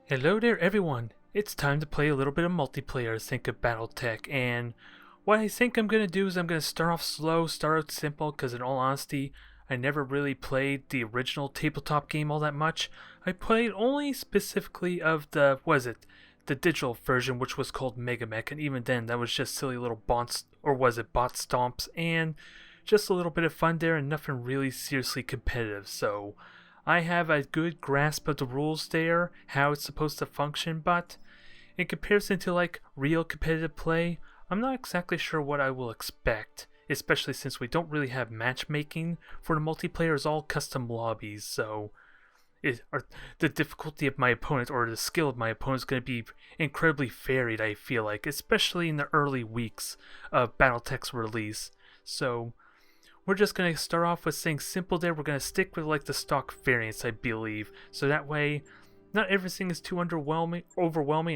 Hello there everyone, it's time to play a little bit of multiplayer Think of Battletech, and what I think I'm going to do is I'm going to start off slow, start out simple, because in all honesty, I never really played the original tabletop game all that much. I played only specifically of the digital version, which was called Megamek, and even then that was just silly little bots, or was it bot stomps, and just a little bit of fun there and nothing really seriously competitive, so I have a good grasp of the rules there, how it's supposed to function, but in comparison to like real competitive play, I'm not exactly sure what I will expect, especially since we don't really have matchmaking for the multiplayer. Is all custom lobbies, so the difficulty of my opponent or the skill of my opponent is going to be incredibly varied, I feel like, especially in the early weeks of Battletech's release. So we're just going to start off with saying simple there. We're going to stick with like the stock variants, I believe. So that way, not everything is too overwhelming,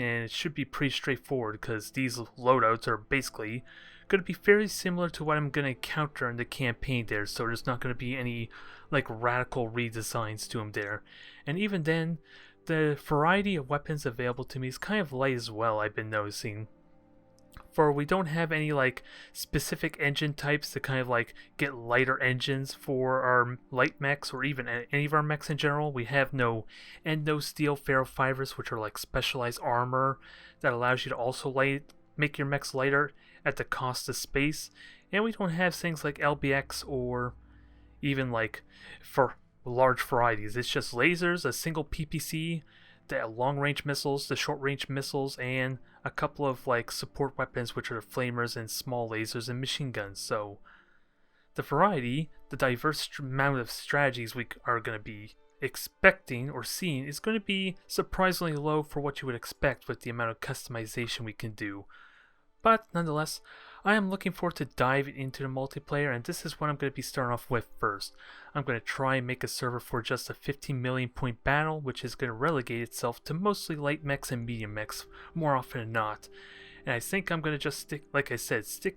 and it should be pretty straightforward because these loadouts are basically going to be fairly similar to what I'm going to encounter in the campaign there. So there's not going to be any like radical redesigns to them there. And even then, the variety of weapons available to me is kind of light as well, I've been noticing. For we don't have any like specific engine types to kind of like get lighter engines for our light mechs or even any of our mechs in general. We have no steel ferrofibers, which are like specialized armor that allows you to also make your mechs lighter at the cost of space. And we don't have things like LBX or even like for large varieties. It's just lasers, a single PPC, the long range missiles, the short range missiles, and a couple of like support weapons, which are flamers and small lasers and machine guns. So the variety, the diverse amount of strategies we are going to be expecting or seeing is going to be surprisingly low for what you would expect with the amount of customization we can do. But nonetheless, I am looking forward to diving into the multiplayer, and this is what I'm going to be starting off with first. I'm going to try and make a server for just a 15 million point battle, which is going to relegate itself to mostly light mechs and medium mechs more often than not. And I think I'm going to just stick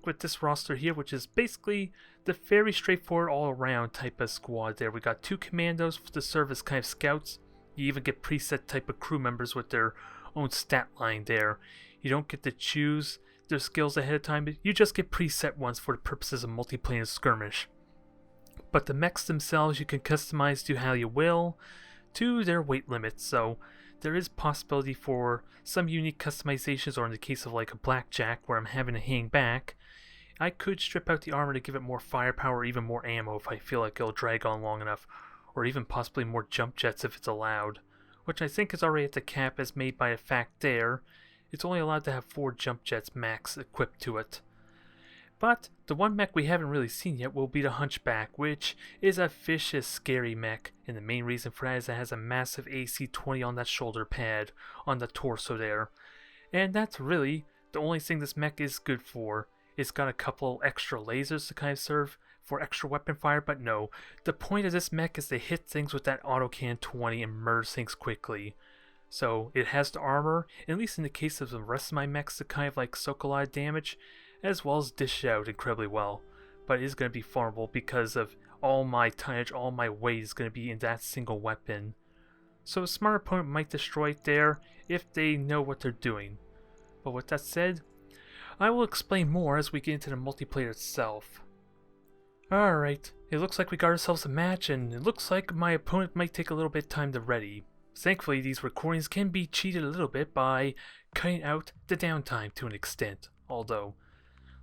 with this roster here, which is basically the very straightforward all-around type of squad there. We got 2 commandos to serve as kind of scouts. You even get preset type of crew members with their own stat line there. You don't get to choose their skills ahead of time, but you just get preset ones for the purposes of multiplayer skirmish. But the mechs themselves you can customize to how you will, to their weight limits, so there is possibility for some unique customizations, or in the case of like a Blackjack where I'm having to hang back, I could strip out the armor to give it more firepower or even more ammo if I feel like it'll drag on long enough, or even possibly more jump jets if it's allowed, which I think is already at the cap as made by the fact there. It's only allowed to have 4 jump jets max equipped to it. But the one mech we haven't really seen yet will be the Hunchback, which is a vicious, scary mech, and the main reason for that is it has a massive AC-20 on that shoulder pad, on the torso there. And that's really the only thing this mech is good for. It's got a couple extra lasers to kind of serve for extra weapon fire, but no. The point of this mech is to hit things with that autocan 20 and murder things quickly. So it has the armor, at least in the case of the rest of my mechs, to kind of like soak a lot of damage, as well as dish it out incredibly well. But it is going to be vulnerable because of all my tonnage, all my weight is going to be in that single weapon. So a smart opponent might destroy it there if they know what they're doing. But with that said, I will explain more as we get into the multiplayer itself. Alright, it looks like we got ourselves a match, and it looks like my opponent might take a little bit of time to ready. Thankfully, these recordings can be cheated a little bit by cutting out the downtime to an extent. Although,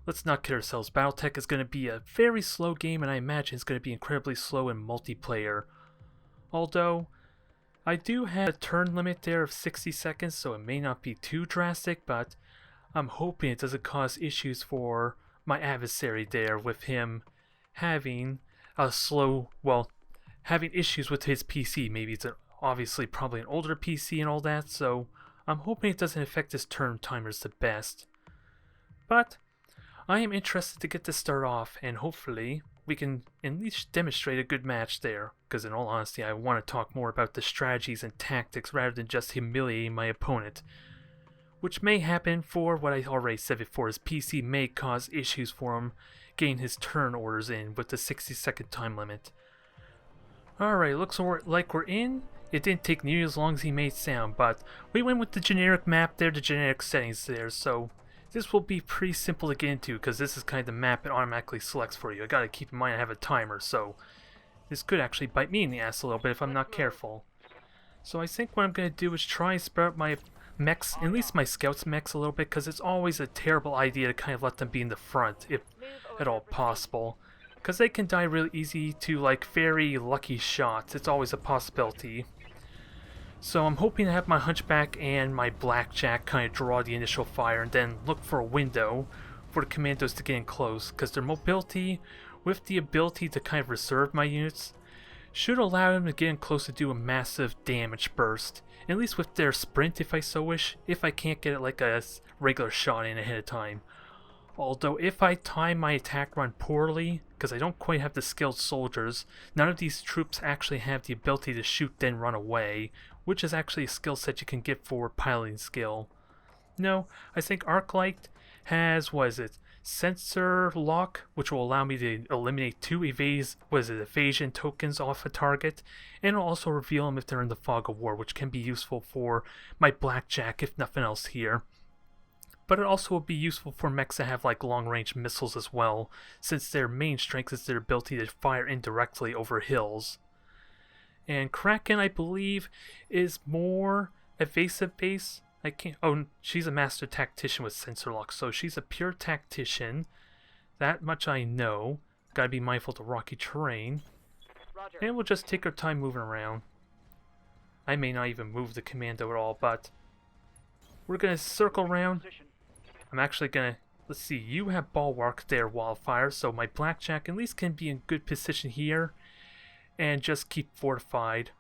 let's not kid ourselves, Battletech is going to be a very slow game, and I imagine it's going to be incredibly slow in multiplayer. Although, I do have a turn limit there of 60 seconds, so it may not be too drastic, but I'm hoping it doesn't cause issues for my adversary there with him having having issues with his PC. Maybe it's obviously probably an older PC and all that, so I'm hoping it doesn't affect his turn timers the best. But I am interested to get this start off, and hopefully we can at least demonstrate a good match there, because in all honesty I want to talk more about the strategies and tactics rather than just humiliating my opponent, which may happen for what I already said before. His PC may cause issues for him getting his turn orders in with the 60-second time limit. Alright, looks like we're in. it didn't take nearly as long as he made it sound, but we went with the generic map there, the generic settings there, so this will be pretty simple to get into because this is kind of the map it automatically selects for you. I gotta keep in mind I have a timer, so this could actually bite me in the ass a little bit if I'm not careful. So I think what I'm gonna do is try and spread out my mechs, at least my scouts mechs a little bit, because it's always a terrible idea to kind of let them be in the front if at all possible, because they can die really easy to like very lucky shots. It's always a possibility. So I'm hoping to have my Hunchback and my Blackjack kind of draw the initial fire and then look for a window for the commandos to get in close, because their mobility with the ability to kind of reserve my units should allow them to get in close to do a massive damage burst, at least with their sprint if I so wish, if I can't get it like a regular shot in ahead of time. Although if I time my attack run poorly, because I don't quite have the skilled soldiers, none of these troops actually have the ability to shoot then run away, which is actually a skill set you can get for piloting skill. No, I think Arclight has, what is it, Sensor Lock, which will allow me to eliminate 2 evasion tokens off a target, and it'll also reveal them if they're in the fog of war, which can be useful for my Blackjack if nothing else here. But it also will be useful for mechs that have like long-range missiles as well, since their main strength is their ability to fire indirectly over hills. And Kraken, I believe, is more evasive base. I can't. Oh, she's a master tactician with sensor lock, so she's a pure tactician. That much I know. Gotta be mindful of the rocky terrain. Roger. And we'll just take our time moving around. I may not even move the commando at all, but we're gonna circle around. I'm actually gonna. Let's see. You have bulwark there, Wildfire, so my Blackjack at least can be in good position here, and just keep fortified.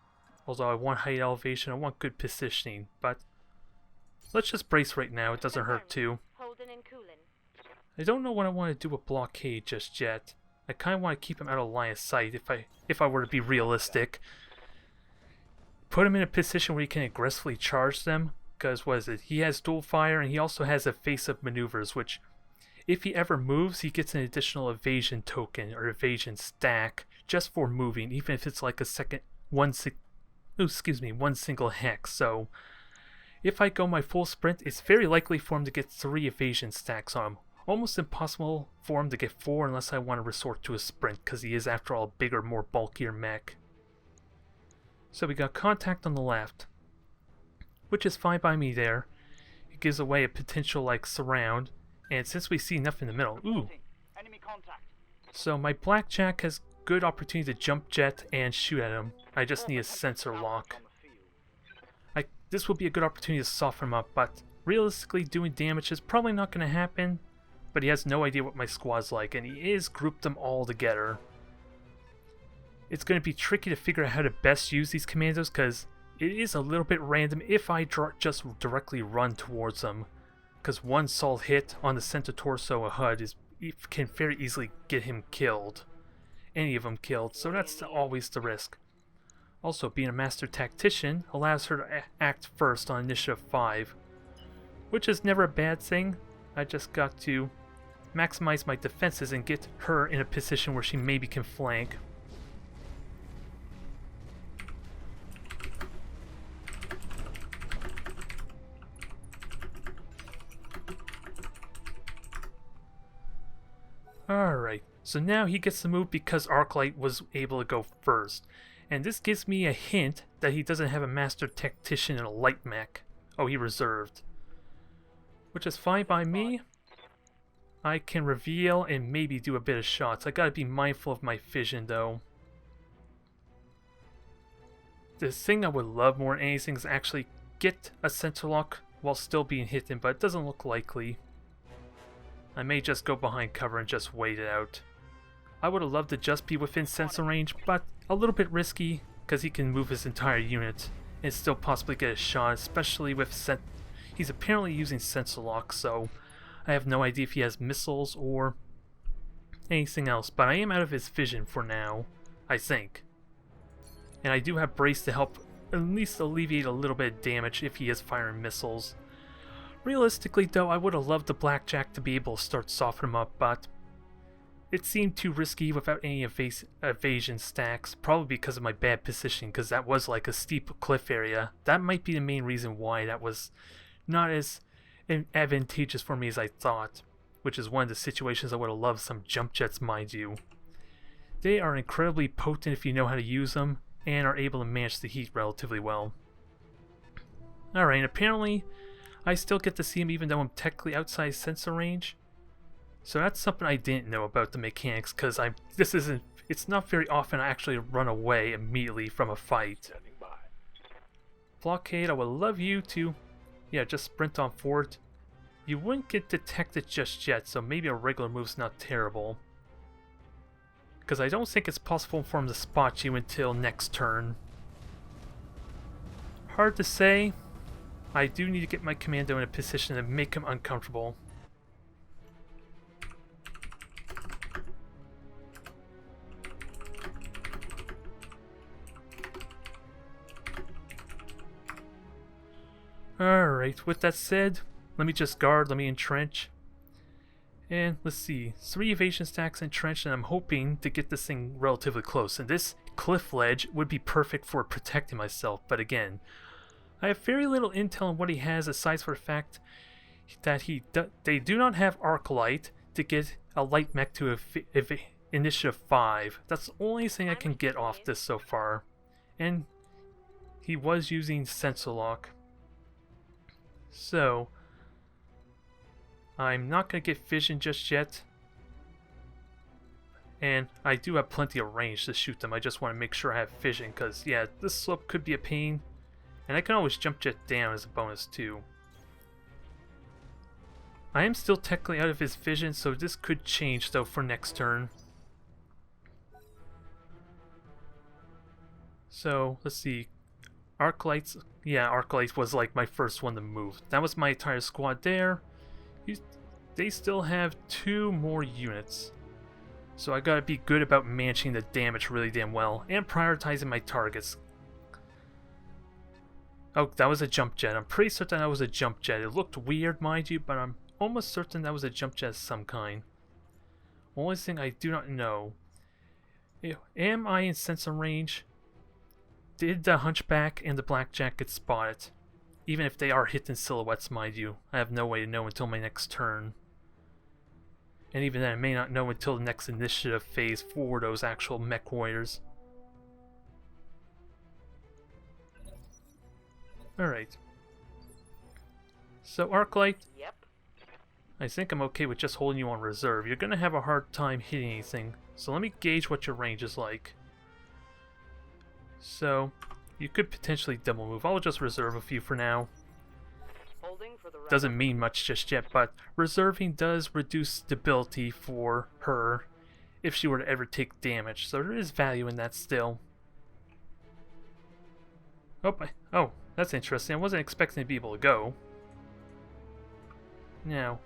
Although I want height elevation, I want good positioning, but let's just brace right now, it doesn't hurt to. I don't know what I want to do with blockade just yet. I kind of want to keep him out of line of sight if I were to be realistic. Put him in a position where he can aggressively charge them, because what is it? He has dual fire and he also has evasive maneuvers, which if he ever moves, he gets an additional evasion token or evasion stack just for moving, even if it's like one single hex. So if I go my full sprint, it's very likely for him to get 3 evasion stacks on him. Almost impossible for him to get 4 unless I want to resort to a sprint, because he is after all a bigger, more bulkier mech. So we got contact on the left, which is fine by me there. It gives away a potential like surround, and since we see nothing in the middle, ooh. Enemy contact. So my Blackjack has good opportunity to jump jet and shoot at him. I just need a sensor lock. This will be a good opportunity to soften him up, but realistically doing damage is probably not going to happen. But he has no idea what my squad's like, and he is grouped them all together. It's going to be tricky to figure out how to best use these commandos, because it is a little bit random if I just directly run towards them. Because one solid hit on the center torso of HUD can very easily get him killed. Any of them killed, so that's always the risk. Also, being a master tactician allows her to act first on initiative 5, which is never a bad thing. I just got to maximize my defenses and get her in a position where she maybe can flank. Alright, so now he gets to move because Arclight was able to go first. And this gives me a hint that he doesn't have a master tactician in a light mech. Oh, he reserved. Which is fine by me. I can reveal and maybe do a bit of shots. I gotta be mindful of my vision though. The thing I would love more than anything is actually get a sensor lock while still being hidden, but it doesn't look likely. I may just go behind cover and just wait it out. I would have loved to just be within sensor range, but a little bit risky because he can move his entire unit and still possibly get a shot, especially with he's apparently using sensor lock, so I have no idea if he has missiles or anything else, but I am out of his vision for now, I think. And I do have brace to help at least alleviate a little bit of damage if he is firing missiles. Realistically though, I would have loved the Blackjack to be able to start softening him up, but it seemed too risky without any evasion stacks, probably because of my bad positioning, because that was like a steep cliff area. That might be the main reason why that was not as advantageous for me as I thought, which is one of the situations I would have loved some jump jets, mind you. They are incredibly potent if you know how to use them, and are able to manage the heat relatively well. Alright, and apparently I still get to see them even though I'm technically outside sensor range. So that's something I didn't know about the mechanics, because it's not very often I actually run away immediately from a fight. Blockade, I would love you to, yeah, just sprint on forward. You wouldn't get detected just yet, so maybe a regular move's not terrible. Because I don't think it's possible for him to spot you until next turn. Hard to say. I do need to get my commando in a position to make him uncomfortable. Alright, with that said, let me just guard, let me entrench. And let's see, 3 evasion stacks entrenched, and I'm hoping to get this thing relatively close. And this cliff ledge would be perfect for protecting myself, but again, I have very little intel on what he has aside from the fact that they do not have Arclight to get a light mech to initiative 5. That's the only thing I can get off this so far. And he was using sensor lock. So I'm not going to get vision just yet. And I do have plenty of range to shoot them. I just want to make sure I have vision, because yeah, this slope could be a pain. And I can always jump jet down as a bonus too. I am still technically out of his vision, so this could change though for next turn. So let's see. Arclights, yeah, Arclight was like my first one to move. That was my entire squad there. They still have 2 more units. So I gotta be good about managing the damage really damn well and prioritizing my targets. Oh, that was a jump jet. I'm pretty certain that was a jump jet. It looked weird, mind you, but I'm almost certain that was a jump jet of some kind. Only thing I do not know. Am I in sensor range? Did the Hunchback and the Blackjack get spotted? Even if they are hidden silhouettes, mind you. I have no way to know until my next turn. And even then, I may not know until the next initiative phase for those actual mech warriors. Alright. So, Arclight, Yep. I think I'm okay with just holding you on reserve. You're gonna have a hard time hitting anything, so let me gauge what your range is like. So, you could potentially double move. I'll just reserve a few for now. Holding for the Doesn't mean much just yet, but reserving does reduce stability for her if she were to ever take damage, so there is value in that still. Oh, that's interesting. I wasn't expecting to be able to go. Now.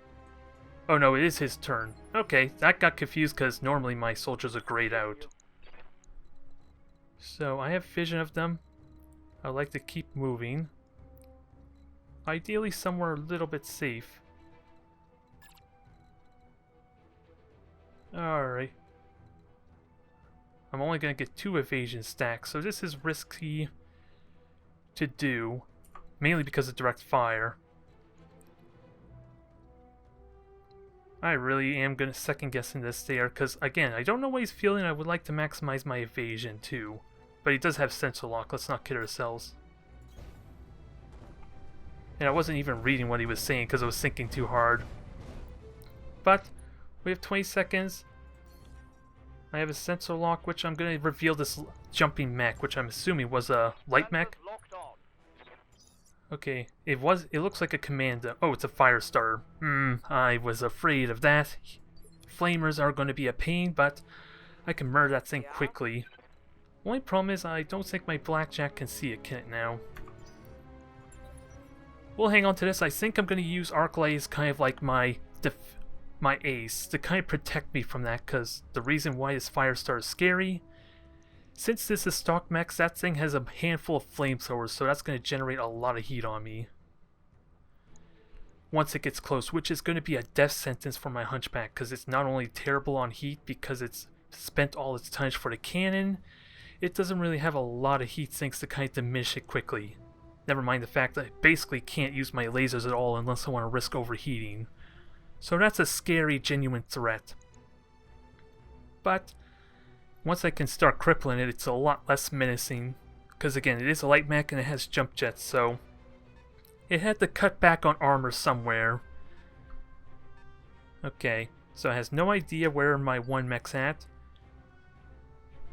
Oh no, it is his turn. Okay, that got confused because normally my soldiers are grayed out. So I have vision of them. I'd like to keep moving. Ideally somewhere a little bit safe. Alright. I'm only going to get 2 evasion stacks, so this is risky to do, mainly because of direct fire. I really am going to second guessing this there, because again, I don't know what he's feeling. I would like to maximize my evasion too. But he does have sensor lock, let's not kid ourselves. And I wasn't even reading what he was saying because I was thinking too hard. But we have 20 seconds. I have a sensor lock, which I'm going to reveal this jumping mech, which I'm assuming was a light mech. Okay, it looks like a commando. Oh, it's a Firestarter. I was afraid of that. Flamers are going to be a pain, but I can murder that thing quickly. Only problem is I don't think my Blackjack can see it, can it now? We'll hang on to this. I think I'm going to use Arclight as kind of like my ace to kind of protect me from that, because the reason why this Firestarter is scary, since this is stock mechs, that thing has a handful of flamethrowers, so that's going to generate a lot of heat on me. once it gets close, which is going to be a death sentence for my Hunchback, because it's not only terrible on heat because it's spent all its tonnage for the cannon, it doesn't really have a lot of heat sinks to kind of diminish it quickly. Never mind the fact that I basically can't use my lasers at all unless I want to risk overheating. So that's a scary, genuine threat. But once I can start crippling it, it's a lot less menacing. Because again, it is a light mech and it has jump jets, so it had to cut back on armor somewhere. Okay, so it has no idea where my one mech's at.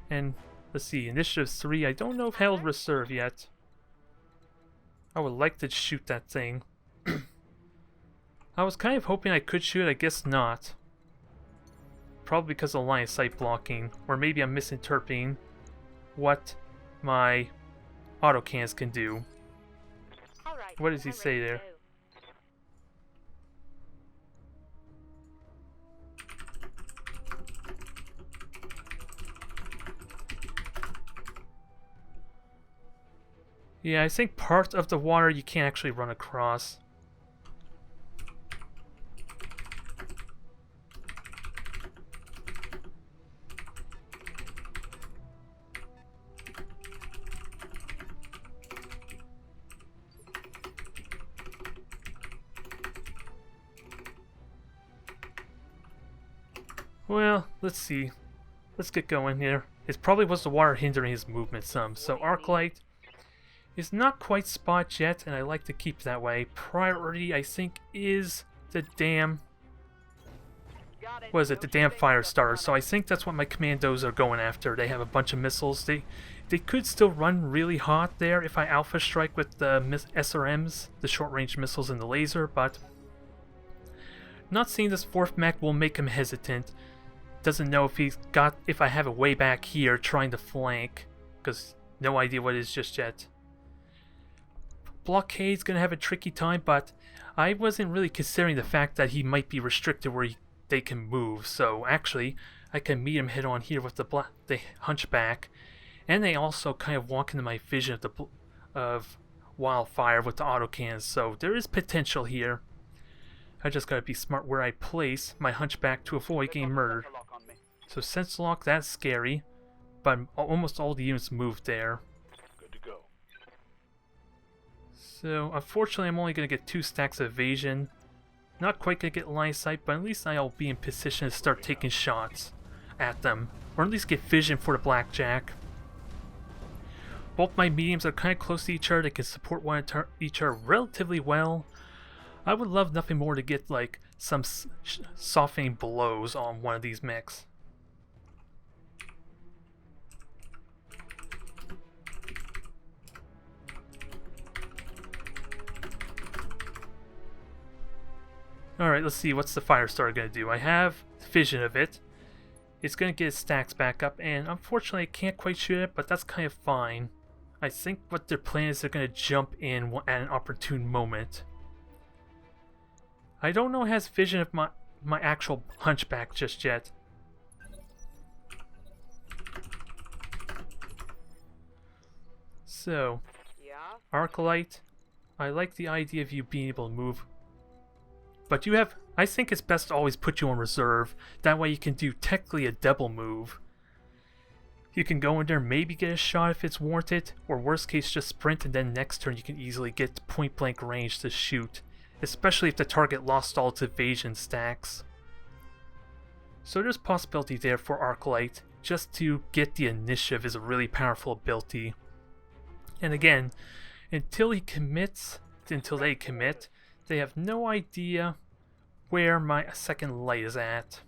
And let's see, Initiative 3, I don't know if held reserve yet. I would like to shoot that thing. I was kind of hoping I could shoot it, I guess not. Probably because of line of sight blocking, or maybe I'm misinterpreting what my autocans can do. Alright, What does he I'm say ready to there? go. Yeah, I think part of the water you can't actually run across. Well, let's see. Let's get going here. It probably was the water hindering his movement some. So Arclight is not quite spot yet, and I like to keep that way. Priority, I think, is the damn... Got it. What is it? No The damn shipping, just Firestarter. on So it. I think that's what my commandos are going after. They have a bunch of missiles. They could still run really hot there if I alpha strike with the SRMs, the short-range missiles and the laser, but not seeing this fourth mech will make him hesitant. Doesn't know if I have it way back here trying to flank, because no idea what it is just yet. Blockade's gonna have a tricky time, but I wasn't really considering the fact that he might be restricted where they can move. So actually, I can meet him head on here with the Hunchback, and they also kind of walk into my vision of Wildfire with the autocans. So there is potential here. I just gotta be smart where I place my Hunchback to avoid getting murdered. Lock on me. So sense lock, that's scary, but almost all the units moved there. Good to go. So unfortunately, I'm only gonna get 2 stacks of evasion. Not quite gonna get line of sight, but at least I'll be in position to start taking shots at them, or at least get vision for the Blackjack. Both my mediums are kind of close to each other. They can support each other relatively well. I would love nothing more to get like some softening blows on one of these mechs. Alright, let's see, what's the Firestarter going to do? I have vision of it. It's going to get its stacks back up, and unfortunately I can't quite shoot it, but that's kind of fine. I think what their plan is they're going to jump in at an opportune moment. I don't know it has vision of my actual Hunchback just yet. So, Yeah? Arclight, I like the idea of you being able to move. But you have, I think it's best to always put you on reserve. That way you can do technically a double move. You can go in there, maybe get a shot if it's warranted, or worst case just sprint and then next turn you can easily get point blank range to shoot. Especially if the target lost all its evasion stacks. So there's possibility there for Arclight. Just to get the initiative is a really powerful ability. And again, until they commit, they have no idea where my second light is at.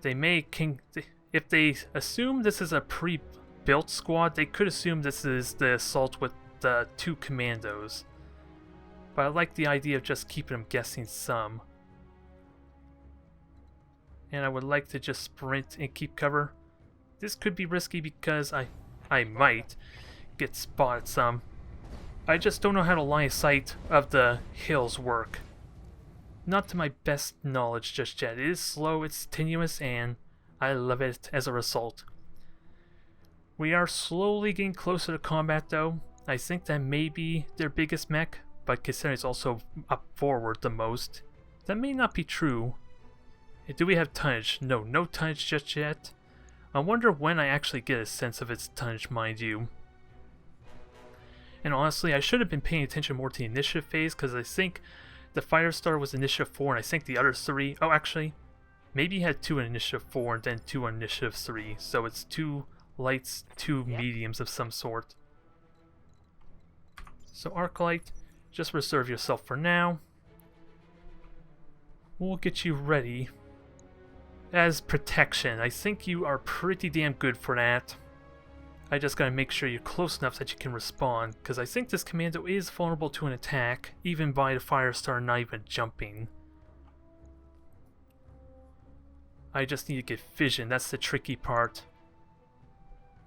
They may if they assume this is a pre-built squad, they could assume this is the assault with the 2 commandos. But I like the idea of just keeping them guessing some. And I would like to just sprint and keep cover. This could be risky because I might get spotted some. I just don't know how the line of sight of the hills work. Not to my best knowledge just yet. It is slow, it's tenuous, and I love it as a result. We are slowly getting closer to combat though. I think that may be their biggest mech, but considering it's also up forward the most, that may not be true. Do we have tonnage? No, no tonnage just yet. I wonder when I actually get a sense of its tonnage, mind you. And honestly, I should have been paying attention more to the initiative phase, because I think the Firestarter was initiative 4, and I think the other 3... Oh, actually, maybe he had 2 in initiative 4 and then 2 in initiative 3, so it's 2 lights, 2 mediums of some sort. So Arclight, just reserve yourself for now. We'll get you ready. As protection, I think you are pretty damn good for that. I just gotta make sure you're close enough that you can respond, because I think this commando is vulnerable to an attack, even by the Firestarter not even jumping. I just need to get vision, that's the tricky part.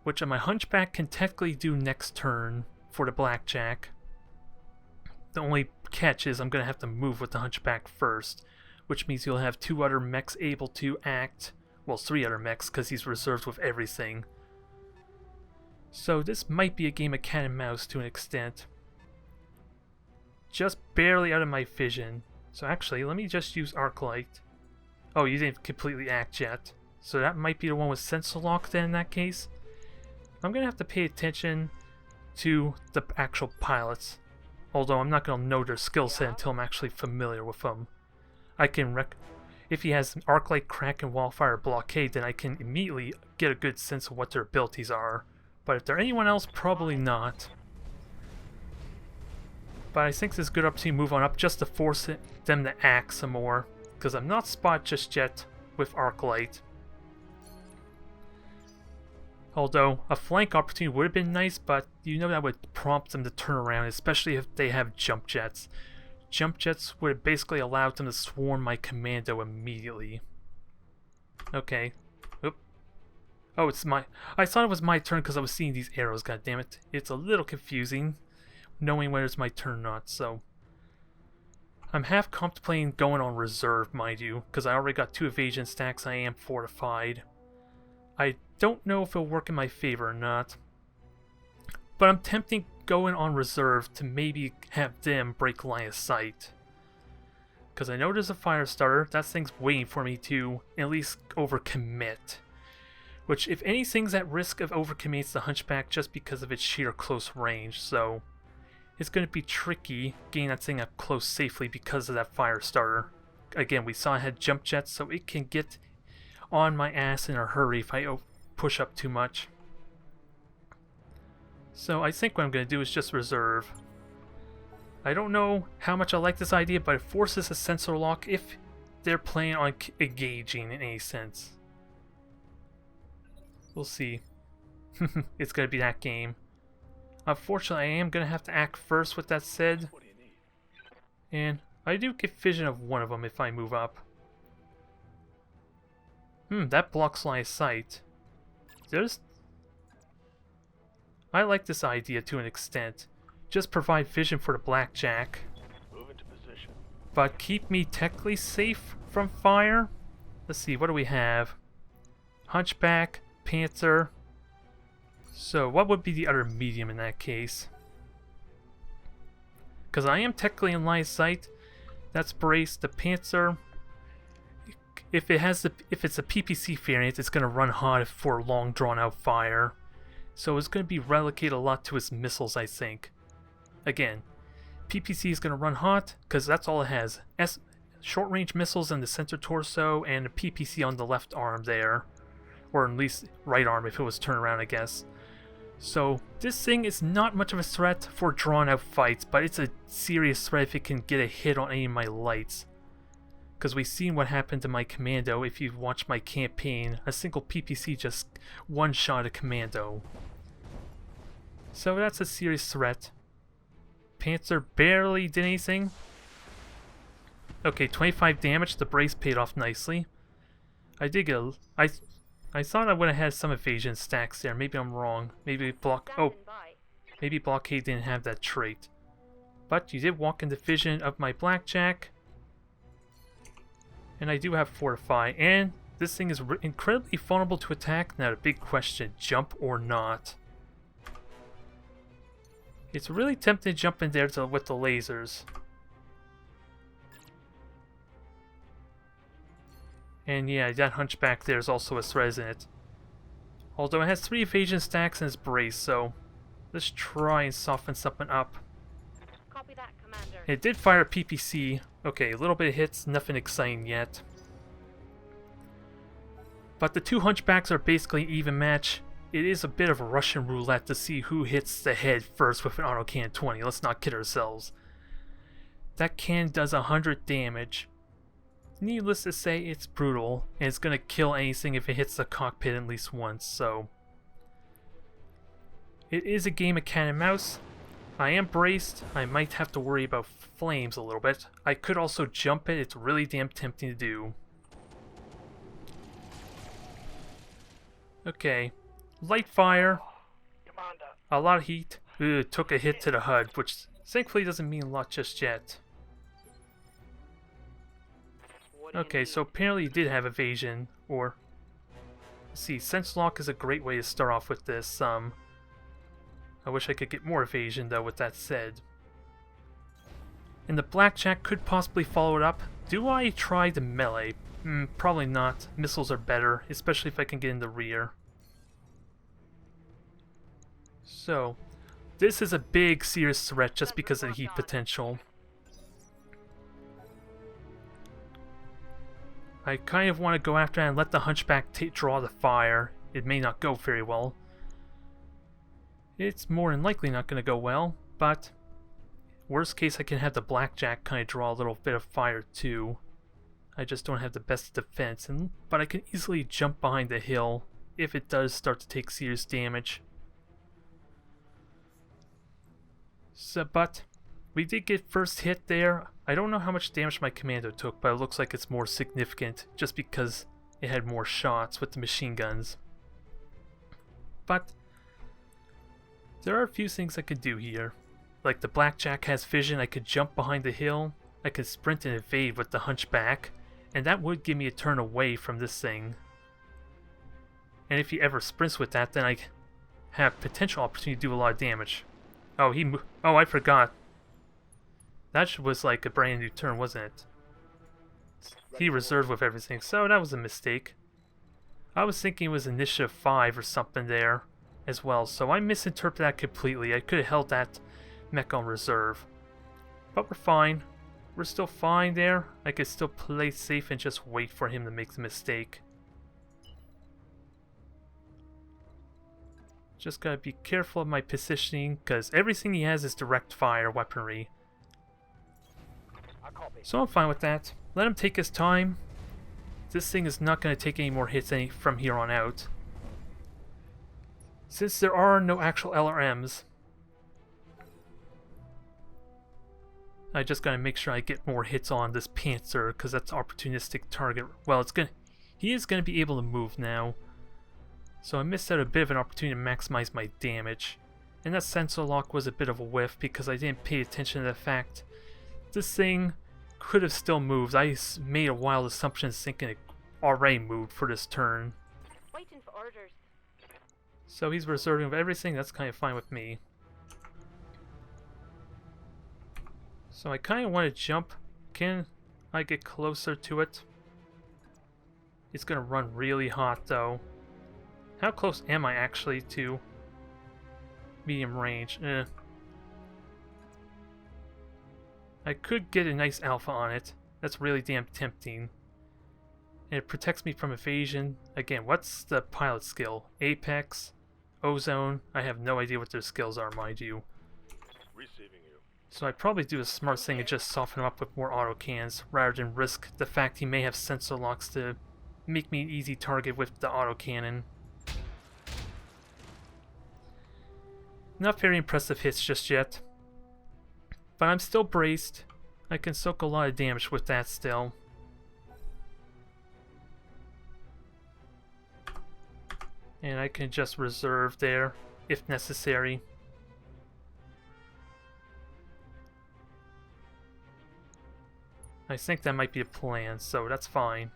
Which my Hunchback can technically do next turn for the Blackjack. The only catch is I'm gonna have to move with the Hunchback first, which means you'll have 2 other mechs able to act. Well, 3 other mechs, because he's reserved with everything. So this might be a game of cat and mouse to an extent. Just barely out of my vision. So actually, let me just use Arclight. Oh, you didn't completely act yet. So that might be the one with Sensor Lock then in that case. I'm going to have to pay attention to the actual pilots. Although I'm not going to know their skill set until I'm actually familiar with them. I can if he has Arclight, Crack, and Wildfire Blockade, then I can immediately get a good sense of what their abilities are. But if they're anyone else, probably not. But I think this is a good opportunity to move on up just to force them to act some more. Because I'm not spot just yet with Arclight. Although a flank opportunity would have been nice, but you know that would prompt them to turn around, especially if they have jump jets. Jump jets would have basically allowed them to swarm my commando immediately. Okay. Oh, it's my... I thought it was my turn because I was seeing these arrows, goddammit. It's a little confusing, knowing whether it's my turn or not, so... I'm half contemplating going on reserve, mind you, because I already got 2 evasion stacks, I am fortified. I don't know if it'll work in my favor or not. But I'm tempting going on reserve to maybe have them break line of sight. Because I know there's a Firestarter, that thing's waiting for me to at least overcommit. Which, if anything's at risk of overcommitting, it's the Hunchback just because of its sheer close range, so it's going to be tricky getting that thing up close safely because of that Firestarter. Again, we saw it had jump jets, so it can get on my ass in a hurry if I push up too much. So I think what I'm going to do is just reserve. I don't know how much I like this idea, but it forces a sensor lock if they're planning on engaging in any sense. We'll see. It's going to be that game. Unfortunately, I am going to have to act first with that said. And I do get vision of one of them if I move up. That blocks line of sight. I like this idea to an extent. Just provide vision for the Blackjack. Move into position. But keep me technically safe from fire. Let's see, what do we have? Hunchback, Panther. So what would be the other medium in that case? Because I am technically in line of sight. That's Brace, the Panther. If it's a PPC variant, it's going to run hot for long drawn out fire. So it's going to be relocated a lot to its missiles, I think. Again, PPC is going to run hot because that's all it has. Short range missiles in the center torso and a PPC on the left arm there. Or at least right arm if it was turned around, I guess. So this thing is not much of a threat for drawn out fights, but it's a serious threat if it can get a hit on any of my lights. Because we've seen what happened to my commando if you've watched my campaign. A single PPC just one-shot a commando. So that's a serious threat. Panther barely did anything. Okay, 25 damage. The brace paid off nicely. I did get a... I thought I would have had some evasion stacks there. Maybe I'm wrong. Maybe maybe Blockade didn't have that trait. But you did walk into vision of my Blackjack. And I do have Fortify. And this thing is incredibly vulnerable to attack. Now the big question, jump or not? It's really tempting to jump in there with the lasers. And yeah, that Hunchback there is also a threat in it. Although it has 3 evasion stacks and it's brace, so let's try and soften something up. Copy that, Commander. It did fire a PPC. Okay, a little bit of hits, nothing exciting yet. But the 2 Hunchbacks are basically even match. It is a bit of a Russian roulette to see who hits the head first with an autocannon 20. Let's not kid ourselves. That cannon does 100 damage. Needless to say, it's brutal, and it's gonna kill anything if it hits the cockpit at least once, so... It is a game of cat and mouse. I am braced. I might have to worry about flames a little bit. I could also jump it. It's really damn tempting to do. Okay. Light fire. Commander. A lot of heat. Ugh, took a hit to the HUD, which thankfully doesn't mean a lot just yet. Okay, so apparently you did have evasion, or... Let's see, Sense Lock is a great way to start off with this. I wish I could get more evasion, though, with that said. And the Blackjack could possibly follow it up. Do I try the Mele? Probably not. Missiles are better, especially if I can get in the rear. So, this is a big, serious threat just because of the heat potential. I kind of want to go after it and let the Hunchback draw the fire. It may not go very well. It's more than likely not going to go well, but worst case I can have the Blackjack kind of draw a little bit of fire too. I just don't have the best defense, but I can easily jump behind the hill if it does start to take serious damage. So, but we did get first hit there. I don't know how much damage my commando took, but it looks like it's more significant just because it had more shots with the machine guns. But there are a few things I could do here. Like the Blackjack has vision, I could jump behind the hill, I could sprint and evade with the Hunchback, and that would give me a turn away from this thing. And if he ever sprints with that, then I have potential opportunity to do a lot of damage. Oh, oh, I forgot. That was like a brand new turn, wasn't it? He reserved with everything, so that was a mistake. I was thinking it was initiative 5 or something there as well, so I misinterpreted that completely. I could have held that mech on reserve. But we're fine. We're still fine there. I could still play safe and just wait for him to make the mistake. Just gotta be careful of my positioning, because everything he has is direct fire weaponry. So I'm fine with that. Let him take his time. This thing is not going to take any more hits from here on out. Since there are no actual LRMs, I just gotta make sure I get more hits on this Panther, because that's an opportunistic target. Well, he is gonna be able to move now. So I missed out a bit of an opportunity to maximize my damage. And that sensor lock was a bit of a whiff because I didn't pay attention to the fact this thing could have still moved. I made a wild assumption thinking it already moved for this turn. Waiting for orders. So he's reserving of everything, that's kind of fine with me. So I kind of want to jump. Can I get closer to it? It's going to run really hot though. How close am I actually to medium range? I could get a nice alpha on it. That's really damn tempting. And it protects me from evasion. Again, what's the pilot skill? Apex? Ozone? I have no idea what their skills are, mind you. Receiving you. So I'd probably do a smart thing and just soften him up with more autocannons, rather than risk the fact he may have sensor locks to make me an easy target with the autocannon. Not very impressive hits just yet. But I'm still braced. I can soak a lot of damage with that still. And I can just reserve there, if necessary. I think that might be a plan, so that's fine.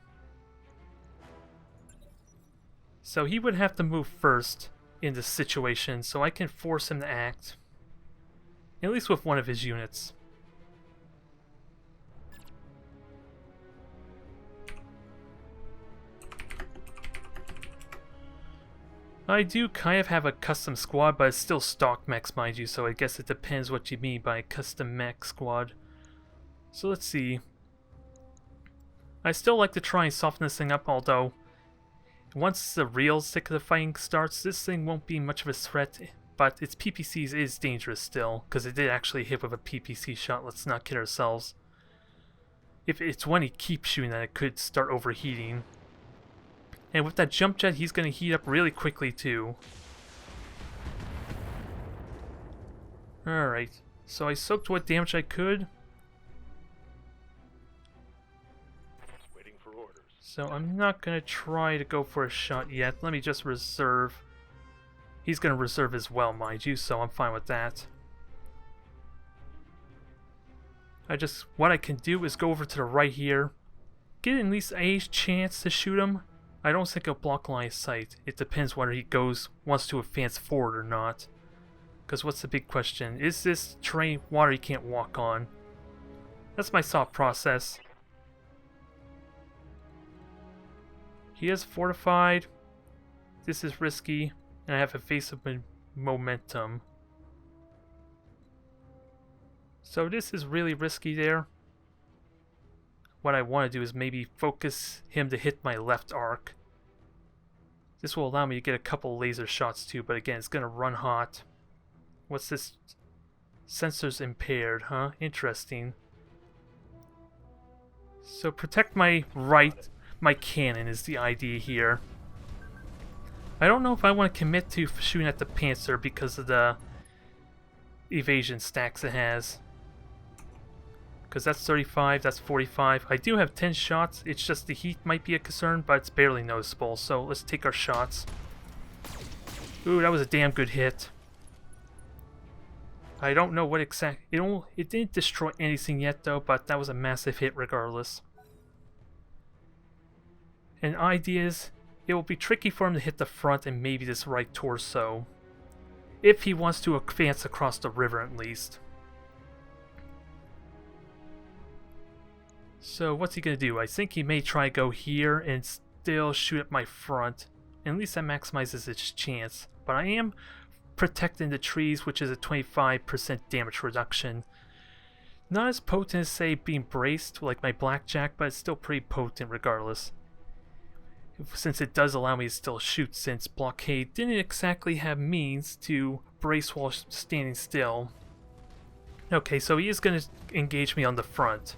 So he would have to move first in this situation, so I can force him to act. At least with one of his units. I do kind of have a custom squad, but it's still stock mechs, mind you, so I guess it depends what you mean by custom mech squad. So let's see. I still like to try and soften this thing up, although once the real thick of the fighting starts, this thing won't be much of a threat, but its PPCs is dangerous still, because it did actually hit with a PPC shot, let's not kid ourselves. If it's when he keeps shooting that, it could start overheating. And with that jump jet, he's going to heat up really quickly too. Alright, so I soaked what damage I could. Waiting for orders. So I'm not going to try to go for a shot yet. Let me just reserve. He's going to reserve as well, mind you, so I'm fine with that. What I can do is go over to the right here. Get at least a chance to shoot him. I don't think he'll block line of sight. It depends whether he wants to advance forward or not. Because what's the big question? Is this terrain water he can't walk on? That's my thought process. He is fortified. This is risky. And I have a face of momentum. So this is really risky there. What I want to do is maybe focus him to hit my left arc. This will allow me to get a couple laser shots too, but again, it's going to run hot. What's this? Sensors impaired, huh? Interesting. So protect my right, my cannon is the idea here. I don't know if I want to commit to shooting at the Panzer because of the evasion stacks it has. Because that's 35, that's 45. I do have 10 shots, it's just the heat might be a concern, but it's barely noticeable, so let's take our shots. Ooh, that was a damn good hit. I don't know what it didn't destroy anything yet though, but that was a massive hit regardless. And idea is, it will be tricky for him to hit the front and maybe this right torso. If he wants to advance across the river at least. So what's he going to do? I think he may try to go here and still shoot at my front. And at least that maximizes its chance. But I am protecting the trees, which is a 25% damage reduction. Not as potent as, say, being braced like my Blackjack, but it's still pretty potent regardless. Since it does allow me to still shoot, since Blockade didn't exactly have means to brace while standing still. Okay, so he is going to engage me on the front.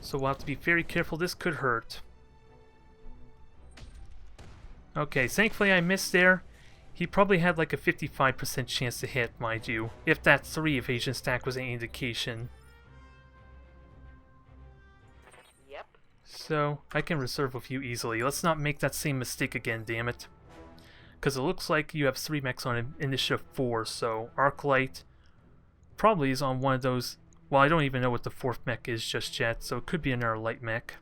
So we'll have to be very careful, this could hurt. Okay, thankfully I missed there. He probably had like a 55% chance to hit, mind you, if that 3 evasion stack was any indication. Yep. So, I can reserve with you easily. Let's not make that same mistake again, damn it. Because it looks like you have 3 mechs on initiative 4, so Arclight probably is on one of those. Well, I don't even know what the 4th mech is just yet, so it could be another light mech.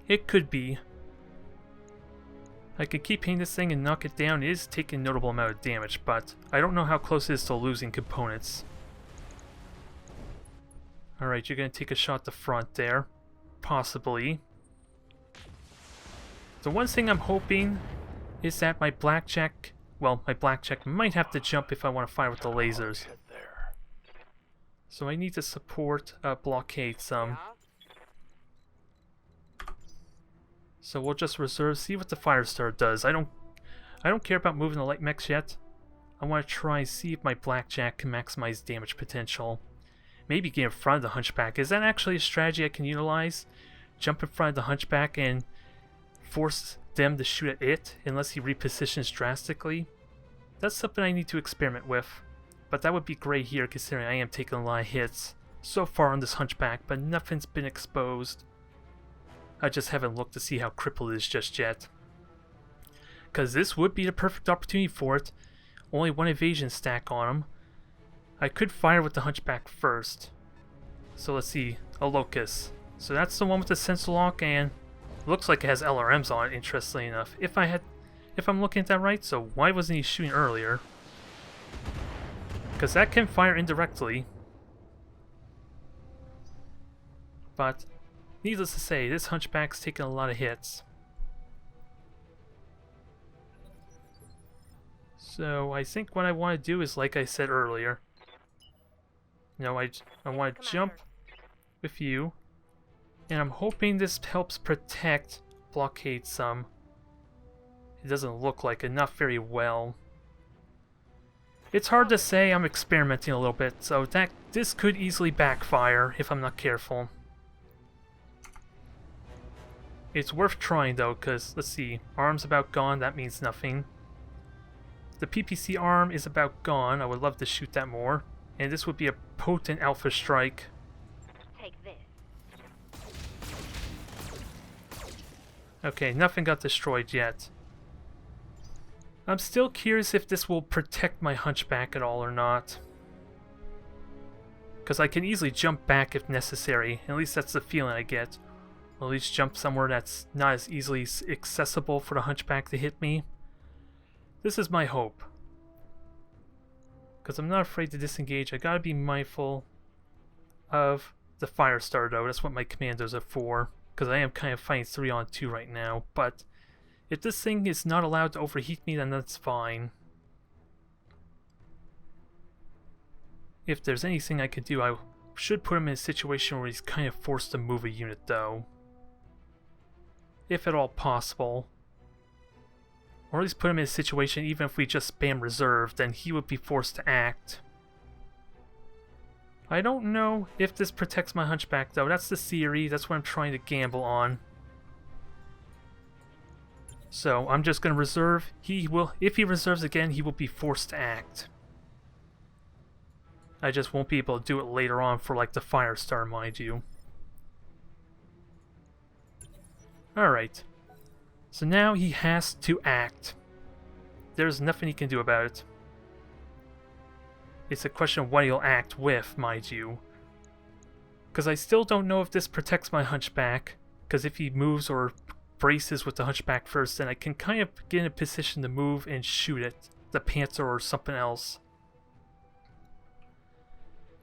It could be. I could keep hitting this thing and knock it down. It is taking a notable amount of damage, but I don't know how close it is to losing components. Alright, you're going to take a shot at the front there. Possibly. The one thing I'm hoping is that my Blackjack... Well, my Blackjack might have to jump if I want to fire with the lasers. So I need to support Blockade some. So we'll just reserve, see what the Firestarter does. I don't care about moving the light mechs yet. I want to try and see if my Blackjack can maximize damage potential. Maybe get in front of the Hunchback. Is that actually a strategy I can utilize? Jump in front of the Hunchback and force them to shoot at it unless he repositions drastically? That's something I need to experiment with. But that would be great here considering I am taking a lot of hits so far on this Hunchback, but nothing's been exposed. I just haven't looked to see how crippled it is just yet. Because this would be the perfect opportunity for it. Only 1 evasion stack on him. I could fire with the Hunchback first. So let's see, a Locust. So that's the one with the sensor lock and looks like it has LRMs on it, interestingly enough. If I'm looking at that right, so why wasn't he shooting earlier? Because that can fire indirectly. But, needless to say, this Hunchback's taken a lot of hits. So, I think what I want to do is, like I said earlier, you know, I want to jump with you, and I'm hoping this helps protect Blockade some. It doesn't look like it, not very well. It's hard to say, I'm experimenting a little bit, so this could easily backfire if I'm not careful. It's worth trying though, because, let's see, arm's about gone, that means nothing. The PPC arm is about gone, I would love to shoot that more. And this would be a potent alpha strike. Take this. Okay, nothing got destroyed yet. I'm still curious if this will protect my Hunchback at all or not. Because I can easily jump back if necessary, at least that's the feeling I get. Or at least jump somewhere that's not as easily accessible for the Hunchback to hit me. This is my hope. Because I'm not afraid to disengage, I gotta be mindful of the Firestarter though, that's what my commandos are for. Because I am kind of fighting 3-on-2 right now, but if this thing is not allowed to overheat me, then that's fine. If there's anything I could do, I should put him in a situation where he's kind of forced to move a unit though. If at all possible. Or at least put him in a situation, even if we just spam reserve, then he would be forced to act. I don't know if this protects my Hunchback though, that's the theory, that's what I'm trying to gamble on. So I'm just going to reserve, if he reserves again, he will be forced to act. I just won't be able to do it later on for like the Firestarter, mind you. Alright. So now he has to act. There's nothing he can do about it. It's a question of what he'll act with, mind you. Because I still don't know if this protects my Hunchback. Because if he moves or braces with the Hunchback first, then I can kind of get in a position to move and shoot it. The Panther or something else.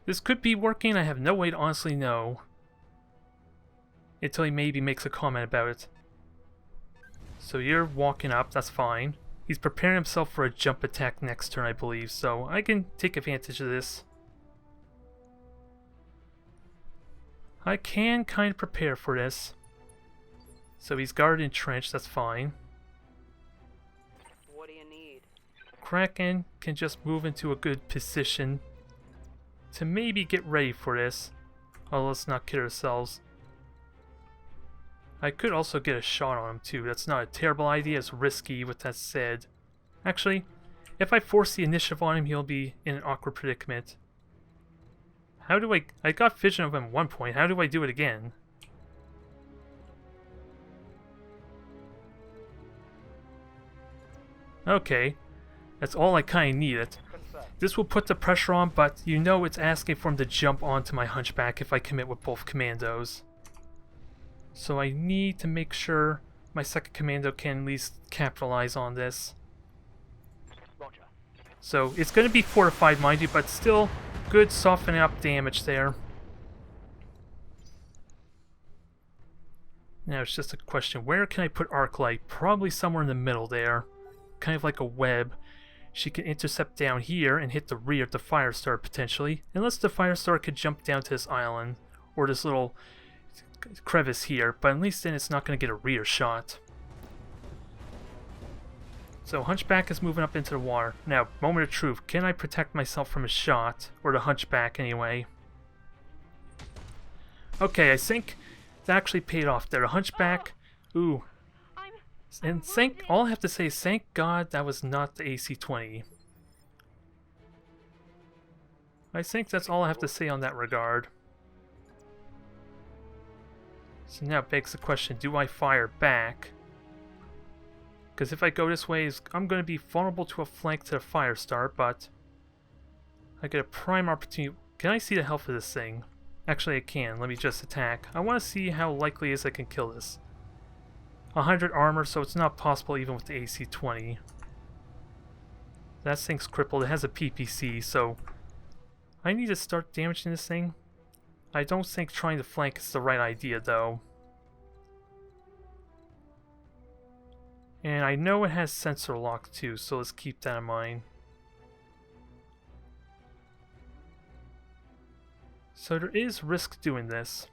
This could be working, I have no way to honestly know. Until he maybe makes a comment about it. So you're walking up, that's fine. He's preparing himself for a jump attack next turn, I believe, so I can take advantage of this. I can kind of prepare for this. So he's guarded entrenched, that's fine. What do you need? Kraken can just move into a good position to maybe get ready for this. Oh, let's not kid ourselves. I could also get a shot on him too. That's not a terrible idea. It's risky with that said. Actually, if I force the initiative on him, he'll be in an awkward predicament. How do I got vision of him at one point. How do I do it again? Okay. That's all I kind of needed. This will put the pressure on, but you know it's asking for him to jump onto my Hunchback if I commit with both commandos. So I need to make sure my second commando can at least capitalize on this. Roger. So it's going to be fortified, mind you, but still good softening up damage there. Now it's just a question, where can I put Arc Light? Probably somewhere in the middle there. Kind of like a web. She can intercept down here and hit the rear of the Firestarter potentially. Unless the Firestarter could jump down to this island. Or this little crevice here, but at least then it's not going to get a rear shot. So Hunchback is moving up into the water. Now, moment of truth. Can I protect myself from a shot? Or the Hunchback anyway. Okay, I think that actually paid off there. The Hunchback. Ooh. And all I have to say is thank God that was not the AC-20. I think that's all I have to say on that regard. So now it begs the question, do I fire back? Because if I go this way, I'm going to be vulnerable to a flank to the Firestarter, but I get a prime opportunity. Can I see the health of this thing? Actually, I can. Let me just attack. I want to see how likely it is I can kill this. 100 armor, so it's not possible even with the AC-20. That thing's crippled. It has a PPC, so I need to start damaging this thing. I don't think trying to flank is the right idea, though. And I know it has sensor lock too, so let's keep that in mind. So there is risk doing this.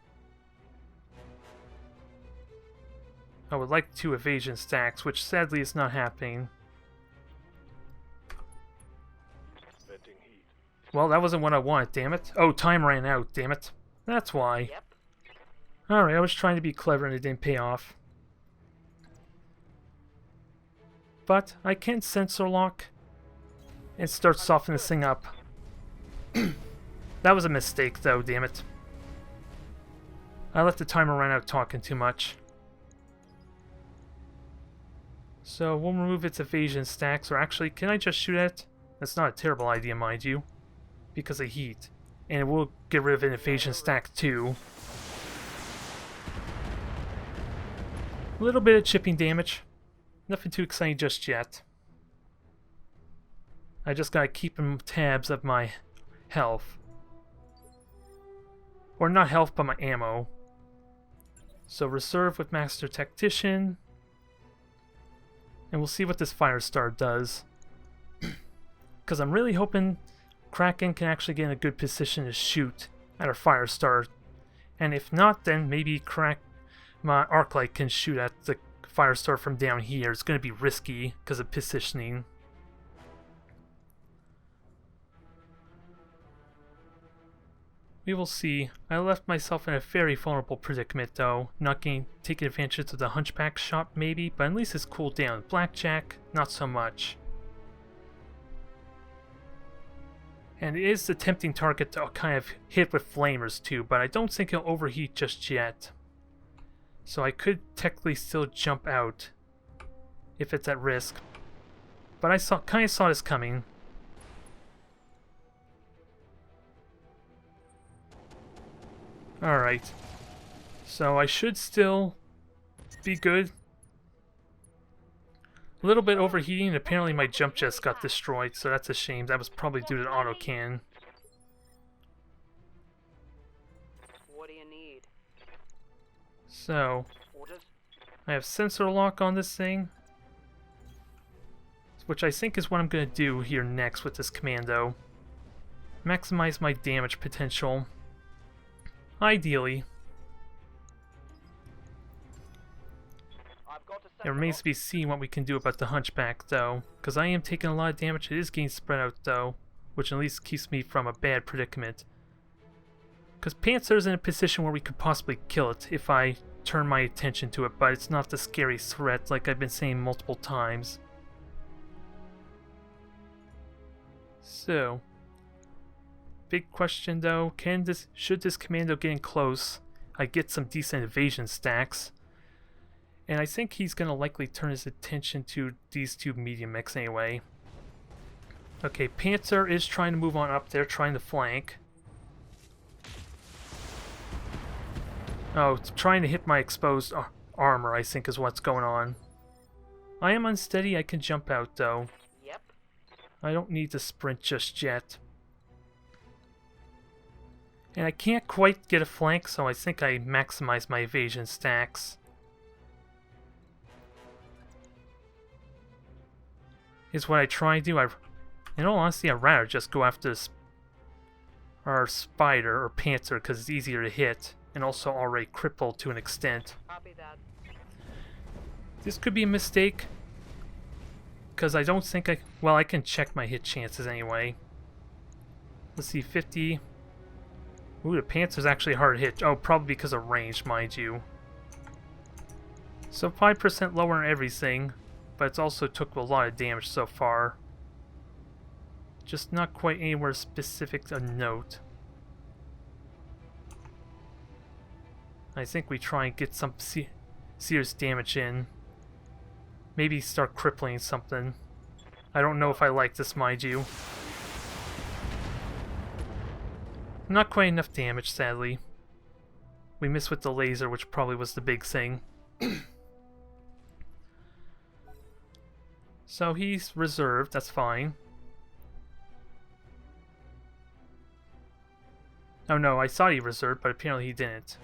I would like 2 evasion stacks, which sadly is not happening. Venting heat. Well, that wasn't what I wanted, damn it. Oh, time ran out, damn it. That's why. Yep. Alright, I was trying to be clever and it didn't pay off. But I can sensor lock and start softening this thing up. That was a mistake though, damn it. I let the timer run out talking too much. So we'll remove its evasion stacks, or actually, can I just shoot at it? That's not a terrible idea, mind you, because of heat. And it will get rid of an evasion stack too. A little bit of chipping damage. Nothing too exciting just yet. I just gotta keep in tabs of my health. Or not health, but my ammo. So reserve with Master Tactician. And we'll see what this Firestarter does. Because I'm really hoping Kraken can actually get in a good position to shoot at our Firestarter. And if not, then maybe my Arclight can shoot at the Firestarter from down here. It's going to be risky because of positioning. We will see. I left myself in a very vulnerable predicament though, not taking advantage of the Hunchback shot maybe, but at least it's cooled down. Blackjack, not so much. And it is the tempting target to kind of hit with flamers too, but I don't think he'll overheat just yet. So I could technically still jump out if it's at risk. But I kind of saw this coming. Alright. So I should still be good. A little bit overheating, and apparently my jump just got destroyed, so that's a shame. That was probably due to the autocannon. What do you need? So, Orders? I have sensor lock on this thing, which I think is what I'm going to do here next with this commando. Maximize my damage potential. Ideally. I've got to It remains to be seen what we can do about the Hunchback, though, because I am taking a lot of damage. It is getting spread out, though, which at least keeps me from a bad predicament. Because Panzer's in a position where we could possibly kill it if I turn my attention to it, but it's not the scary threat like I've been saying multiple times. So, big question though, should this commando get in close, I get some decent evasion stacks. And I think he's going to likely turn his attention to these 2 medium mechs anyway. Okay, Panzer is trying to move on up there, trying to flank. Oh, it's trying to hit my exposed armor, I think is what's going on. I am unsteady, I can jump out though. Yep. I don't need to sprint just yet. And I can't quite get a flank, so I think I maximize my evasion stacks. Is what I try to do. In all honesty, I'd rather just go after our Spider or Panther because it's easier to hit and also already crippled to an extent. Copy that. This could be a mistake because I don't think well, I can check my hit chances anyway. Let's see, 50. Ooh, the Panther's actually hard to hit. Oh, probably because of range, mind you. So 5% lower on everything, but it's also took a lot of damage so far. Just not quite anywhere specific to note. I think we try and get some serious damage in. Maybe start crippling something. I don't know if I like this, mind you. Not quite enough damage, sadly. We missed with the laser, which probably was the big thing. So he's reserved, that's fine. Oh no, I thought he reserved, but apparently he didn't.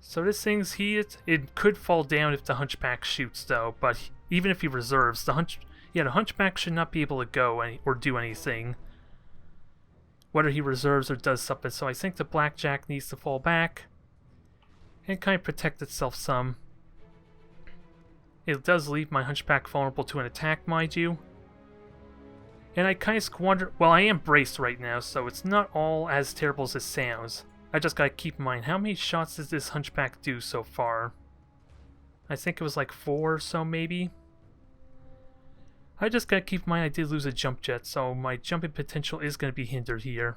So this thing's heated. It could fall down if the Hunchback shoots, though. But even if he reserves, the Hunchback should not be able to go or do anything, whether he reserves or does something. So I think the Blackjack needs to fall back and kind of protect itself some. It does leave my Hunchback vulnerable to an attack, mind you. And I kind of squander. Well, I am braced right now, so it's not all as terrible as it sounds. I just gotta keep in mind, how many shots does this Hunchback do so far? I think it was like 4 or so, maybe? I just gotta keep in mind I did lose a jump jet, so my jumping potential is gonna be hindered here.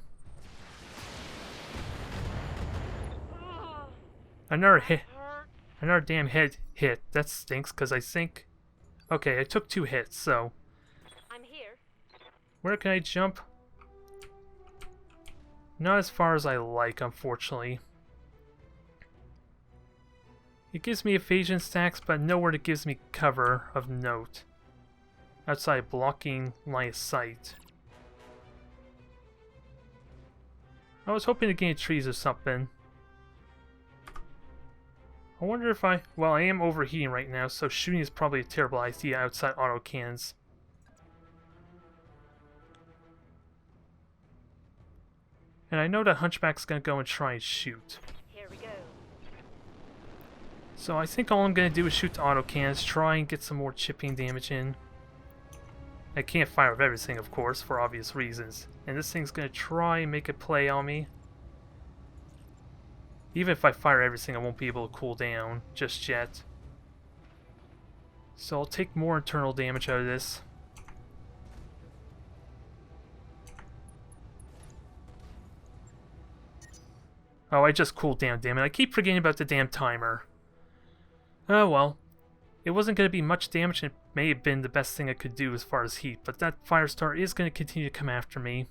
Another hit. Another damn head hit. That stinks, because I think... Okay, I took 2 hits, so... I'm here. Where can I jump? Not as far as I like, unfortunately. It gives me evasion stacks, but nowhere that gives me cover of note. Outside blocking line of sight. I was hoping to gain trees or something. I wonder if well, I am overheating right now, so shooting is probably a terrible idea outside autocannons. And I know that Hunchback's gonna go and try and shoot. Here we go. So I think all I'm gonna do is shoot the autocannons, try and get some more chipping damage in. I can't fire with everything, of course, for obvious reasons. And this thing's gonna try and make a play on me. Even if I fire everything, I won't be able to cool down just yet. So I'll take more internal damage out of this. Oh, I just cooled down, damn it. I keep forgetting about the damn timer. Oh well. It wasn't going to be much damage, and it may have been the best thing I could do as far as heat, but that Firestarter is going to continue to come after me.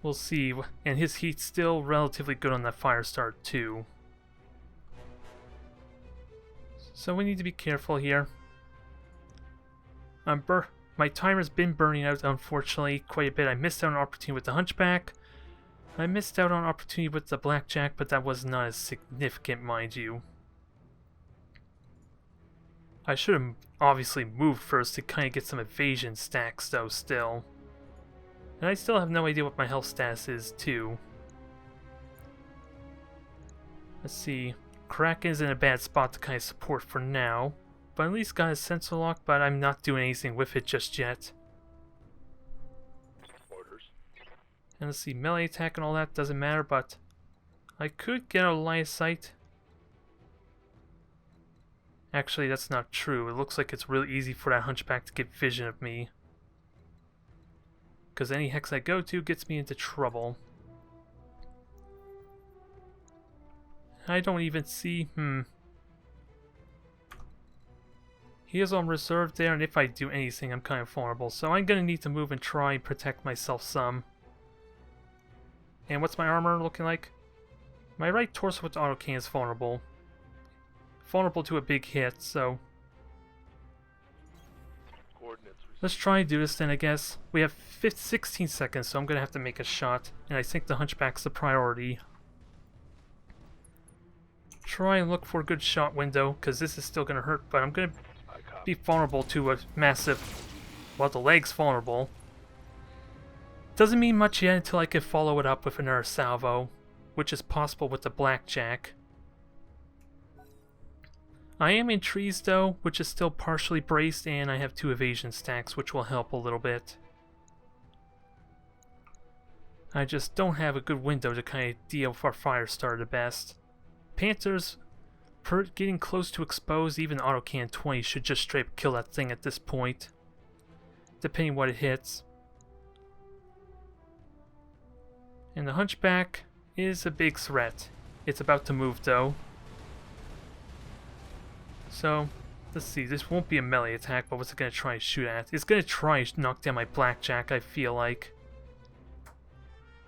We'll see, and his heat's still relatively good on that Firestarter too. So we need to be careful here. My timer's been burning out, unfortunately, quite a bit. I missed out on an opportunity with the Hunchback. I missed out on an opportunity with the Blackjack, but that was not as significant, mind you. I should have obviously moved first to kind of get some evasion stacks, though, still. And I still have no idea what my health status is, too. Let's see. Kraken's in a bad spot to kind of support for now. But at least got a sensor lock, but I'm not doing anything with it just yet. Orders. And let's see, melee attack and all that doesn't matter, but I could get a line of sight. Actually, that's not true. It looks like it's really easy for that Hunchback to get vision of me. Because any hex I go to gets me into trouble. I don't even see... He is on reserve there, and if I do anything, I'm kind of vulnerable. So I'm going to need to move and try and protect myself some. And what's my armor looking like? My right torso with the autocannon is vulnerable. Vulnerable to a big hit, so... Coordinates received. Let's try and do this then, I guess. We have 16 seconds, so I'm going to have to make a shot. And I think the Hunchback's the priority. Try and look for a good shot window, because this is still going to hurt, but I'm going to be vulnerable to a massive... Well, the leg's vulnerable. Doesn't mean much yet until I can follow it up with another salvo, which is possible with the Blackjack. I am in trees though, which is still partially braced, and I have 2 evasion stacks, which will help a little bit. I just don't have a good window to kind of deal with our Firestarter the best. Panthers, getting close to exposed, even autocannon 20 should just straight up kill that thing at this point, depending what it hits. And the Hunchback is a big threat. It's about to move though. So, let's see, this won't be a melee attack, but what's it going to try and shoot at? It's going to try and knock down my Blackjack, I feel like.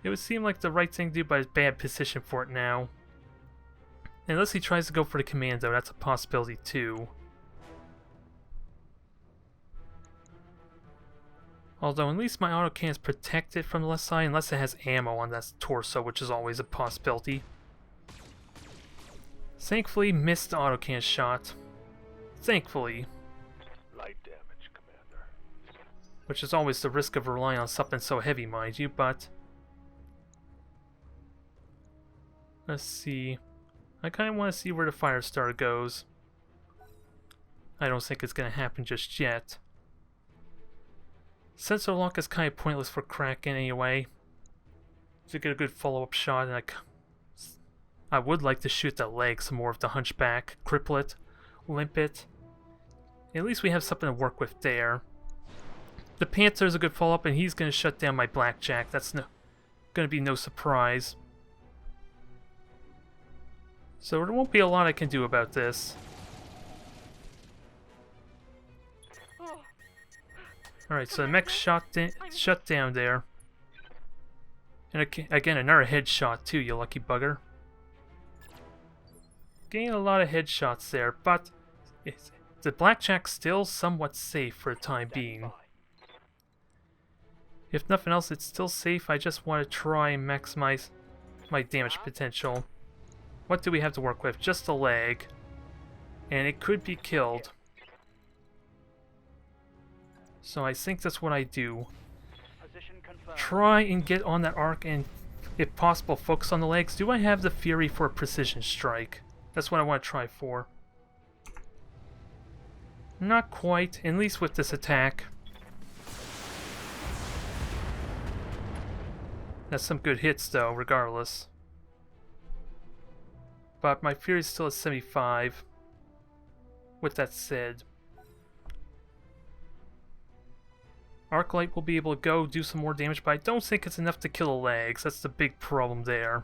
It would seem like the right thing to do, but it's bad position for it now. Unless he tries to go for the commando, that's a possibility too. Although at least my autocannon is protected from the left side unless it has ammo on that torso, which is always a possibility. Thankfully, missed the autocannon shot. Thankfully. Light damage, Commander. Which is always the risk of relying on something so heavy, mind you, but... Let's see. I kind of want to see where the Firestarter goes. I don't think it's going to happen just yet. Sensor lock is kind of pointless for Kraken anyway. To get a good follow-up shot, and I would like to shoot the leg some more of the Hunchback, cripple it, limp it. At least we have something to work with there. The Panther is a good follow-up, and he's going to shut down my Blackjack. That's going to be no surprise. So there won't be a lot I can do about this. Alright, so the mech shut down there. And again, another headshot too, you lucky bugger. Getting a lot of headshots there, but the Blackjack's still somewhat safe for the time being. If nothing else, it's still safe. I just want to try and maximize my damage potential. What do we have to work with? Just a leg. And it could be killed. So I think that's what I do. Try and get on that arc and, if possible, focus on the legs. Do I have the fury for a precision strike? That's what I want to try for. Not quite, at least with this attack. That's some good hits though, regardless. But my fury is still at 75. With that said, Arclight will be able to go do some more damage, but I don't think it's enough to kill the legs. That's the big problem there.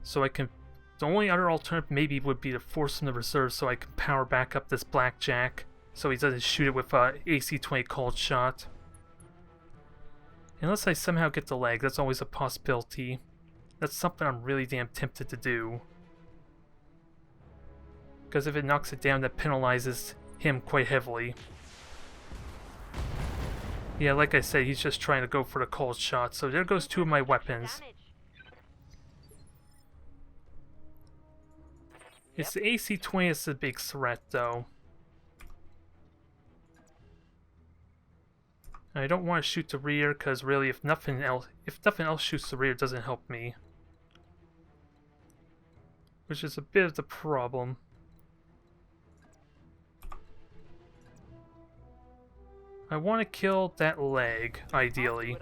So I can... The only other alternative maybe would be to force him to reserve so I can power back up this Blackjack so he doesn't shoot it with a AC-20 cold shot. Unless I somehow get the leg, that's always a possibility. That's something I'm really damn tempted to do. Because if it knocks it down, that penalizes him quite heavily. Yeah, like I said, he's just trying to go for the cold shot, so there goes two of my weapons. It's the AC-20 that's the big threat, though. I don't want to shoot the rear, because really, if nothing else shoots the rear, it doesn't help me. Which is a bit of the problem. I want to kill that leg, ideally.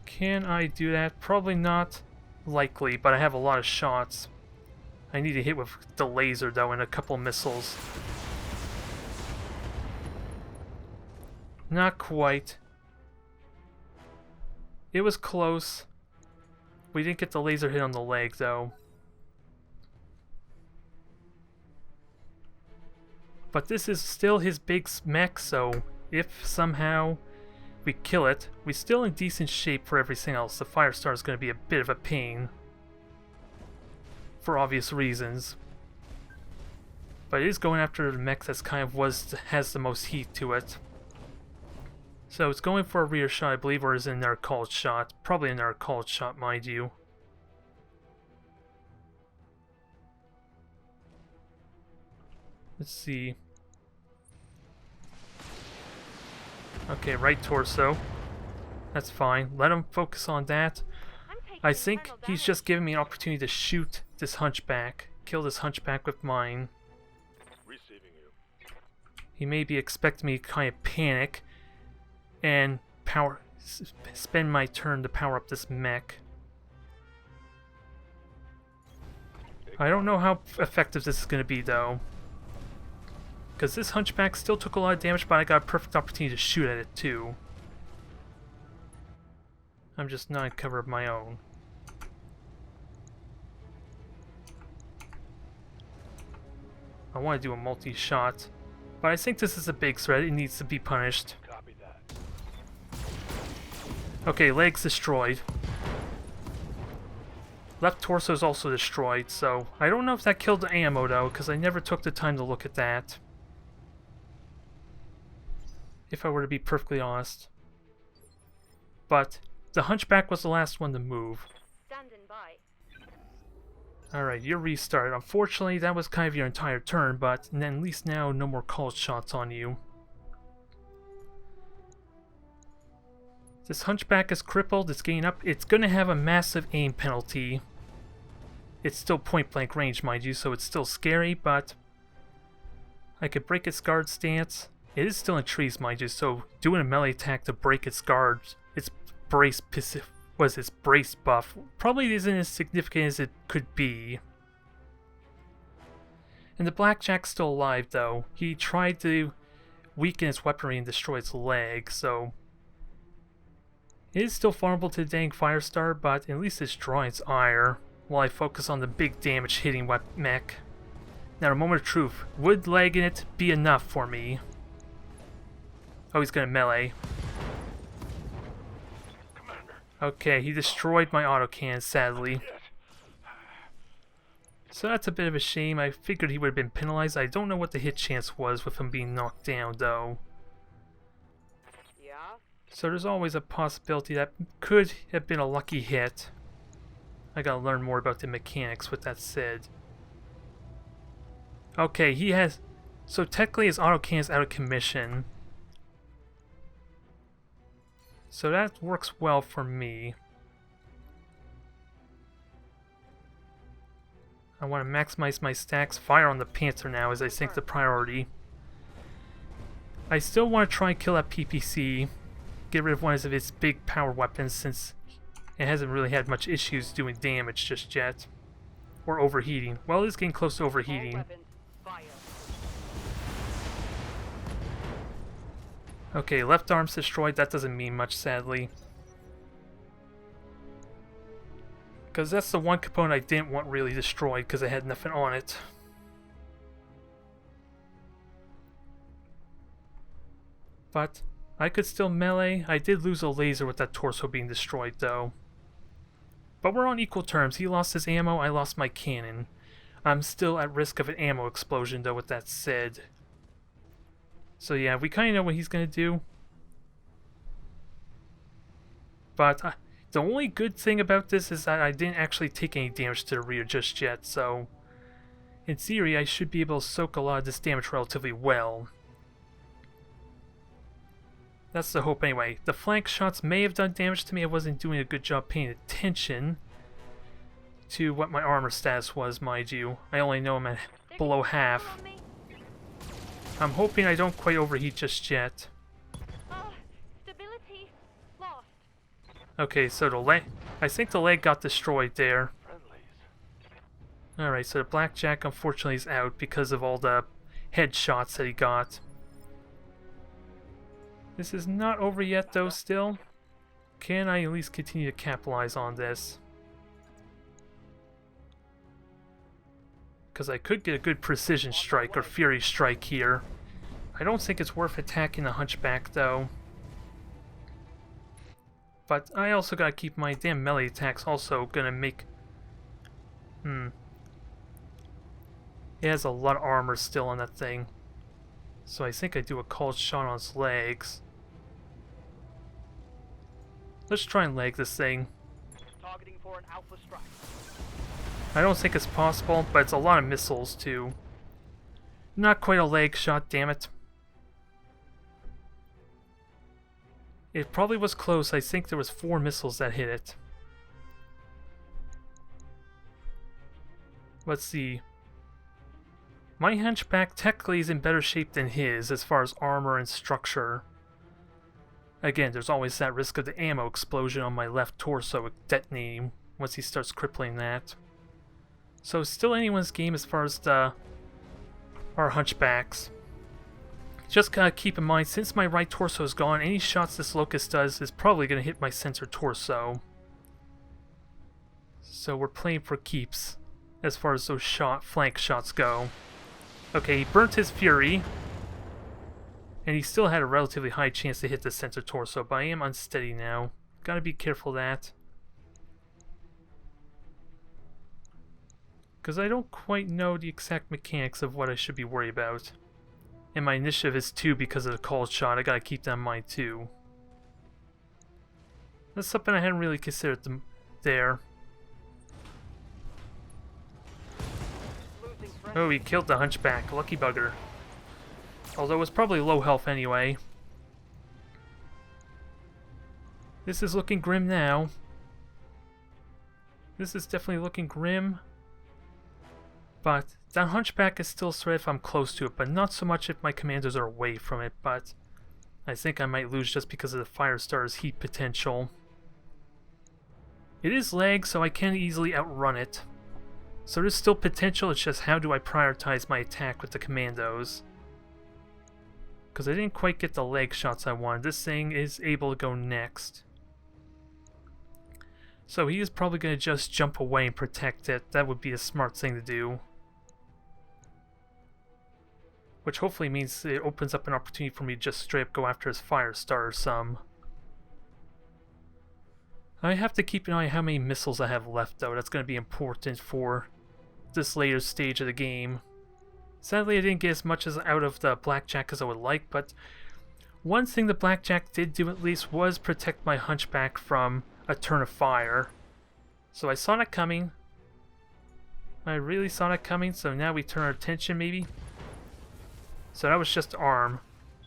Can I do that? Probably not likely, but I have a lot of shots. I need to hit with the laser, though, and a couple missiles. Not quite. It was close. We didn't get the laser hit on the leg, though. But this is still his big mech, so if somehow we kill it, we're still in decent shape for everything else. The Firestarter is going to be a bit of a pain. For obvious reasons. But it is going after the mech that's kind of has the most heat to it. So it's going for a rear shot, I believe, or is in their cold shot. Probably in their cold shot, mind you. Let's see. Okay, right torso. That's fine. Let him focus on that. I think he's just giving me an opportunity to shoot this Hunchback. Kill this Hunchback with mine. Receiving you. He may be expecting me to kind of panic and spend my turn to power up this mech. I don't know how effective this is going to be, though. Because this Hunchback still took a lot of damage, but I got a perfect opportunity to shoot at it, too. I'm just not in cover of my own. I want to do a multi-shot, but I think this is a big threat. It needs to be punished. Copy that. Okay, leg's destroyed. Left torso is also destroyed, so I don't know if that killed the ammo though, because I never took the time to look at that. If I were to be perfectly honest. But the Hunchback was the last one to move. Standing by. Alright, you're restarted. Unfortunately, that was kind of your entire turn, but then at least now no more called shots on you. This Hunchback is crippled, it's getting up. It's going to have a massive aim penalty. It's still point blank range, mind you, so it's still scary, but I could break its guard stance. It is still in trees, mind you, so doing a melee attack to break its guard, its brace buff, probably isn't as significant as it could be. And the Blackjack's still alive, though. He tried to weaken its weaponry and destroy its leg, so it is still vulnerable to the dang Firestarter, but at least it's drawing its ire while I focus on the big damage hitting mech. Now, a moment of truth. Would leg in it be enough for me? Oh, he's gonna melee. Commander. Okay, he destroyed my autocannon, sadly. Yes. So that's a bit of a shame. I figured he would have been penalized. I don't know what the hit chance was with him being knocked down, though. Yeah? So there's always a possibility that could have been a lucky hit. I gotta learn more about the mechanics with that said. Okay, he has... So technically his autocannon's out of commission. So that works well for me. I want to maximize my stacks. Fire on the Panther now is I think the priority. I still want to try and kill that PPC. Get rid of one of its big power weapons since it hasn't really had much issues doing damage just yet. Or overheating. Well, it is getting close to All overheating. weapons, fire. Okay, left arm's destroyed. That doesn't mean much, sadly. Because that's the one component I didn't want really destroyed because I had nothing on it. But I could still melee. I did lose a laser with that torso being destroyed, though. But we're on equal terms. He lost his ammo, I lost my cannon. I'm still at risk of an ammo explosion, though, with that said. So yeah, we kind of know what he's going to do. But the only good thing about this is that I didn't actually take any damage to the rear just yet, so in theory I should be able to soak a lot of this damage relatively well. That's the hope anyway. The flank shots may have done damage to me. I wasn't doing a good job paying attention to what my armor status was, mind you. I only know I'm at below half. On me. I'm hoping I don't quite overheat just yet. Oh, stability lost. Okay, so the leg... I think the leg got destroyed there. Friendlies. Alright, so the Blackjack unfortunately is out because of all the headshots that he got. This is not over yet though still. Can I at least continue to capitalize on this? Because I could get a good precision strike or fury strike here. I don't think it's worth attacking the Hunchback though. But I also gotta keep my damn melee attacks also gonna make... It has a lot of armor still on that thing. So I think I do a cold shot on its legs. Let's try and leg this thing. Targeting for an alpha strike. I don't think it's possible, but it's a lot of missiles too. Not quite a leg shot, damn it. It probably was close. I think there was 4 missiles that hit it. Let's see. My Hunchback technically is in better shape than his as far as armor and structure. Again, there's always that risk of the ammo explosion on my left torso detonating once he starts crippling that. So still anyone's game as far as our Hunchbacks. Just gotta keep in mind, since my right torso is gone, any shots this Locust does is probably gonna hit my center torso. So we're playing for keeps as far as those flank shots go. Okay, he burnt his fury. And he still had a relatively high chance to hit the center torso, but I am unsteady now. Gotta be careful of that. Because I don't quite know the exact mechanics of what I should be worried about. And my initiative is 2 because of the call shot. I gotta keep that in mind too. That's something I hadn't really considered there. Oh, he killed the Hunchback. Lucky bugger. Although it was probably low health anyway. This is looking grim now. This is definitely looking grim. But that Hunchback is still a threat if I'm close to it, but not so much if my commanders are away from it. But I think I might lose just because of the Firestarter's heat potential. It is lag, so I can easily outrun it. So there's still potential, it's just how do I prioritize my attack with the commandos. Because I didn't quite get the leg shots I wanted. This thing is able to go next. So he is probably going to just jump away and protect it. That would be a smart thing to do. Which hopefully means it opens up an opportunity for me to just straight up go after his Firestarter some. I have to keep an eye on how many missiles I have left though. That's going to be important for this later stage of the game. Sadly I didn't get as much as out of the Blackjack as I would like, but one thing the Blackjack did do at least was protect my Hunchback from a turn of fire. So I saw that coming. I really saw that coming, so now we turn our attention maybe. So that was just arm.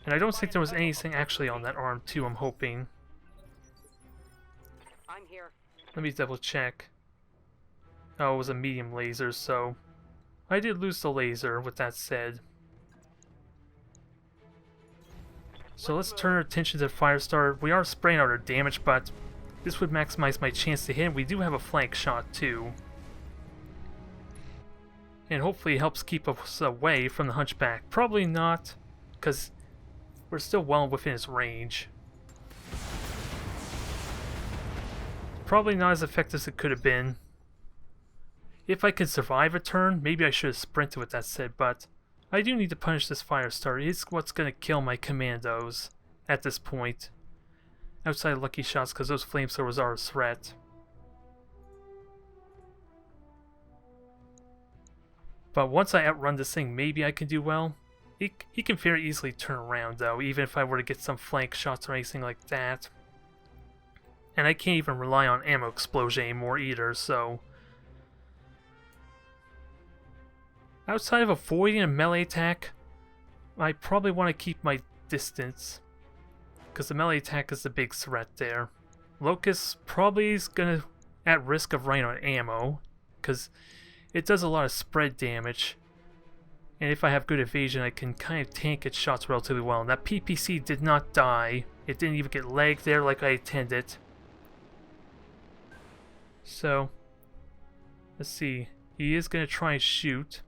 And I don't think there was anything actually on that arm too, I'm hoping. I'm here. Let me double check. Oh, it was a medium laser, so I did lose the laser with that said. So let's turn our attention to Firestarter. We are spraying out our damage, but this would maximize my chance to hit him. We do have a flank shot too. And hopefully it helps keep us away from the Hunchback. Probably not, because we're still well within his range. Probably not as effective as it could have been. If I could survive a turn, maybe I should have sprinted with that said, but I do need to punish this Firestarter. It's what's going to kill my commandos at this point. Outside of lucky shots, because those flamethrowers are a threat. But once I outrun this thing, maybe I can do well. He can very easily turn around though, even if I were to get some flank shots or anything like that. And I can't even rely on ammo explosion anymore either, so... Outside of avoiding a melee attack, I probably want to keep my distance. Because the melee attack is the big threat there. Locust probably is going to at risk of running out of ammo. Because it does a lot of spread damage. And if I have good evasion, I can kind of tank its shots relatively well. And that PPC did not die. It didn't even get lagged there like I intended. So, let's see. He is going to try and shoot.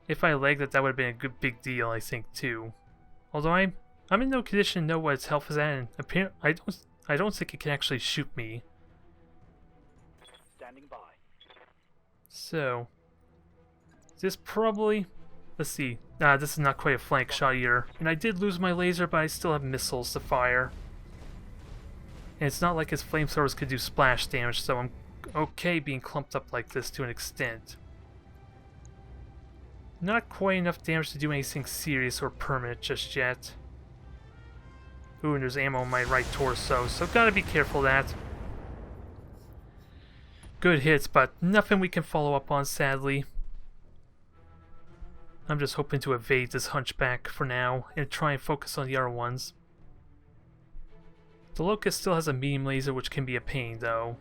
If I lagged it, that would have been a good big deal, I think, too. Although I'm in no condition to know what its health is at, and apparently I don't think it can actually shoot me. Standing by. So, this probably... Let's see. This is not quite a flank shot either. And I did lose my laser, but I still have missiles to fire. And it's not like his flamethrowers could do splash damage, so I'm okay being clumped up like this to an extent. Not quite enough damage to do anything serious or permanent just yet. Ooh, and there's ammo on my right torso, so gotta be careful of that. Good hits, but nothing we can follow up on, sadly. I'm just hoping to evade this Hunchback for now and try and focus on the other ones. The Locust still has a medium laser, which can be a pain, though.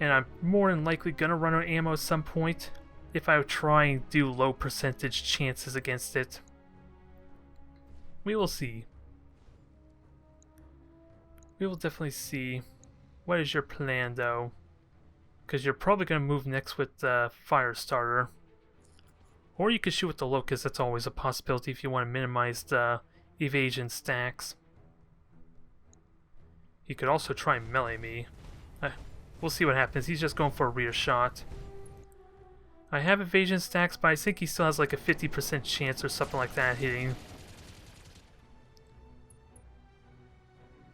And I'm more than likely gonna run out of ammo at some point if I try and do low percentage chances against it. We will see. We will definitely see. What is your plan, though? Because you're probably going to move next with the Firestarter. Or you could shoot with the Locust. That's always a possibility if you want to minimize the evasion stacks. You could also try and melee me. We'll see what happens. He's just going for a rear shot. I have evasion stacks, but I think he still has like a 50% chance or something like that hitting.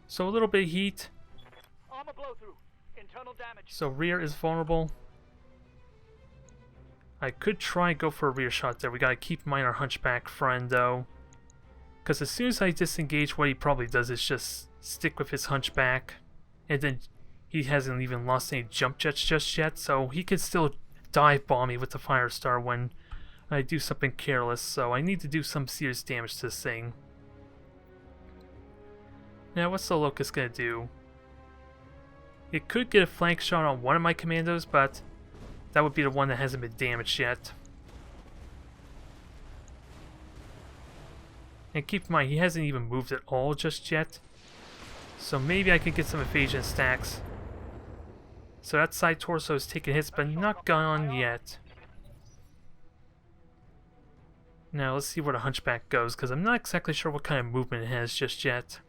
So a little bit of heat. Armor blow through. Internal damage. So rear is vulnerable. I could try and go for a rear shot there. We gotta keep in mind our Hunchback friend though. Because as soon as I disengage, what he probably does is just stick with his Hunchback. And then he hasn't even lost any jump jets just yet, so he could still dive bomb me with the Firestarter when I do something careless. So I need to do some serious damage to this thing. Now what's the Locust gonna do? It could get a flank shot on one of my commandos, but that would be the one that hasn't been damaged yet. And keep in mind, he hasn't even moved at all just yet. So maybe I could get some evasion stacks. So that side torso is taking hits, but not gone yet. Now let's see where the Hunchback goes, because I'm not exactly sure what kind of movement it has just yet.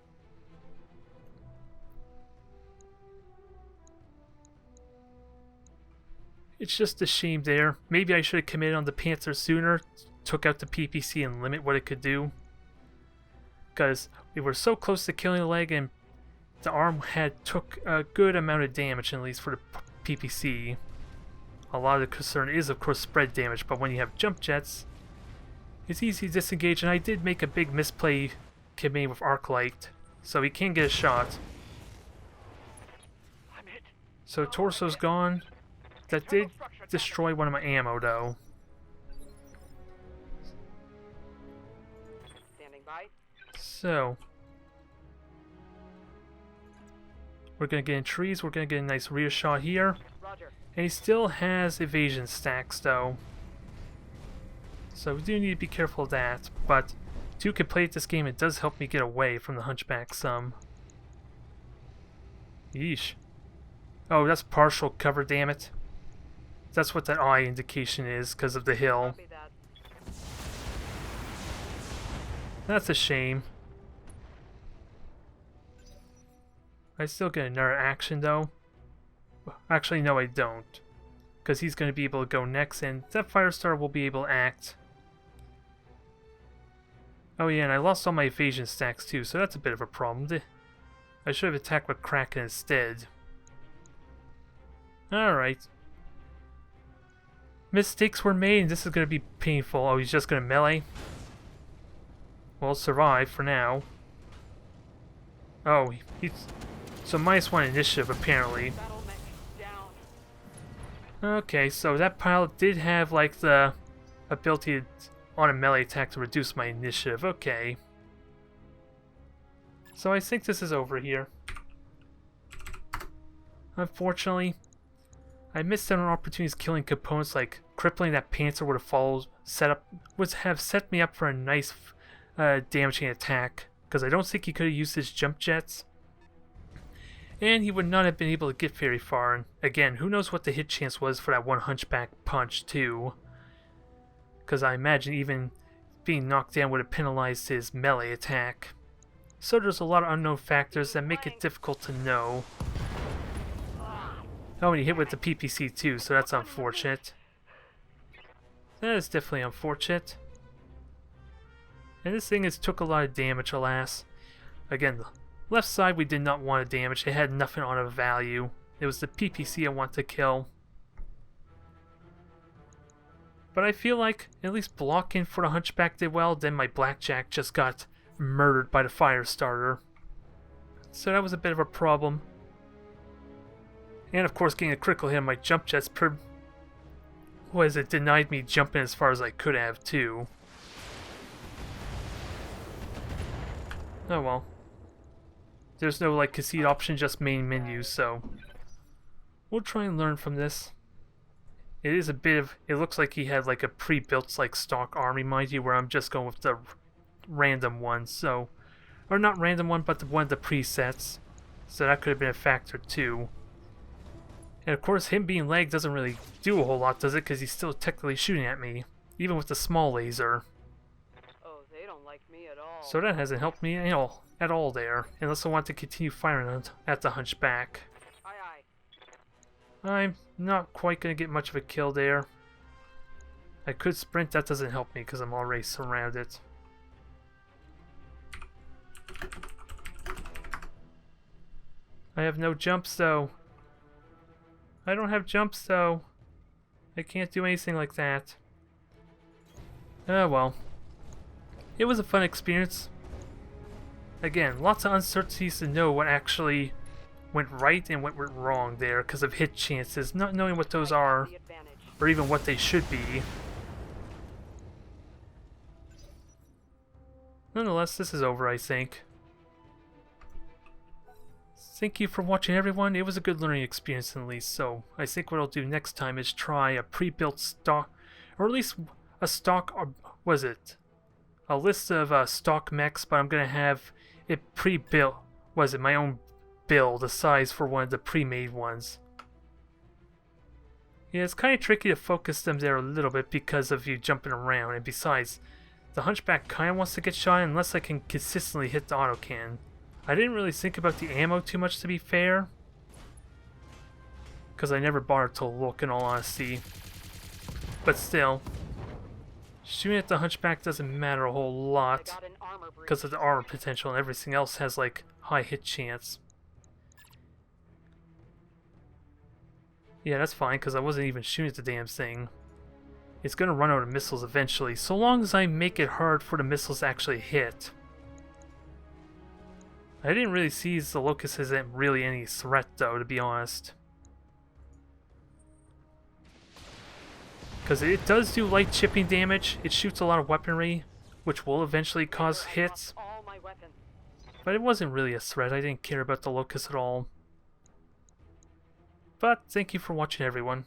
It's just a shame there. Maybe I should have committed on the Panther sooner, took out the PPC and limit what it could do. Because we were so close to killing the leg, and the arm took a good amount of damage, at least for the PPC. A lot of the concern is of course spread damage, but when you have jump jets, it's easy to disengage, and I did make a big misplay command with Arclight, so he can get a shot. I'm hit. So torso's gone. That did destroy one of my ammo though. Standing by. So we're gonna get in trees, we're gonna get a nice rear shot here. Roger. And he still has evasion stacks though. So we do need to be careful of that. But 2 can play at this game, it does help me get away from the Hunchback some. Yeesh. Oh, that's partial cover, damn it. That's what that eye indication is, because of the hill. Copy that. That's a shame. I still get another action though. Actually, no I don't. Because he's going to be able to go next, and that Firestarter will be able to act. Oh yeah, and I lost all my evasion stacks too, so that's a bit of a problem. I should have attacked with Kraken instead. Alright. Mistakes were made, and this is going to be painful. Oh, he's just going to melee? Well, survive for now. Oh, he's... So -1 initiative, apparently. Battletech down. Okay, so that pilot did have, like, the ability on a melee attack to reduce my initiative. Okay. So I think this is over here. Unfortunately, I missed out on opportunities killing components like Crippling. That Panther would have set me up for a nice damaging attack, because I don't think he could have used his jump jets. And he would not have been able to get very far. And again, who knows what the hit chance was for that one Hunchback punch too. Because I imagine even being knocked down would have penalized his melee attack. So there's a lot of unknown factors that make it difficult to know. Oh, and he hit with the PPC too, so that's unfortunate. That is definitely unfortunate. And this thing has took a lot of damage, alas. Again, the left side we did not want to damage. It had nothing on of value. It was the PPC I want to kill. But I feel like at least blocking for the Hunchback did well. Then my Blackjack just got murdered by the Firestarter. So that was a bit of a problem. And of course getting a critical hit on my jump jets denied me jumping as far as I could have too. Oh well. There's no like concede option, just main menu, so we'll try and learn from this. It is a bit of, it looks like he had like a pre-built like stock army, mind you, where I'm just going with the random one, so, or not random one, but one of the presets. So that could have been a factor too. And of course him being lagged doesn't really do a whole lot, does it? Because he's still technically shooting at me, even with the small laser. Oh, they don't like me at all. So that hasn't helped me at all there, unless I want to continue firing at the Hunchback. Aye, aye. I'm not quite going to get much of a kill there. I could sprint, that doesn't help me because I'm already surrounded. I have no jumps though. I don't have jumps though. I can't do anything like that. Oh well. It was a fun experience. Again, lots of uncertainties to know what actually went right and what went wrong there because of hit chances, not knowing what those are or even what they should be. Nonetheless, this is over, I think. Thank you for watching, everyone. It was a good learning experience at least, so I think what I'll do next time is try a pre-built stock, or at least a stock, or was it? A list of stock mechs, but I'm going to have it pre-built, was it my own build, the size for one of the pre-made ones. Yeah, it's kind of tricky to focus them there a little bit because of you jumping around, and besides, the Hunchback kind of wants to get shot unless I can consistently hit the autocannon. I didn't really think about the ammo too much, to be fair, because I never bothered to look, in all honesty. But still, shooting at the Hunchback doesn't matter a whole lot because of the armor potential, and everything else has like high hit chance. Yeah, that's fine because I wasn't even shooting at the damn thing. It's gonna run out of missiles eventually, so long as I make it hard for the missiles to actually hit. I didn't really see the Locust as really any threat though, to be honest. Because it does do light chipping damage, it shoots a lot of weaponry, which will eventually cause hits. But it wasn't really a threat, I didn't care about the Locust at all. But thank you for watching, everyone.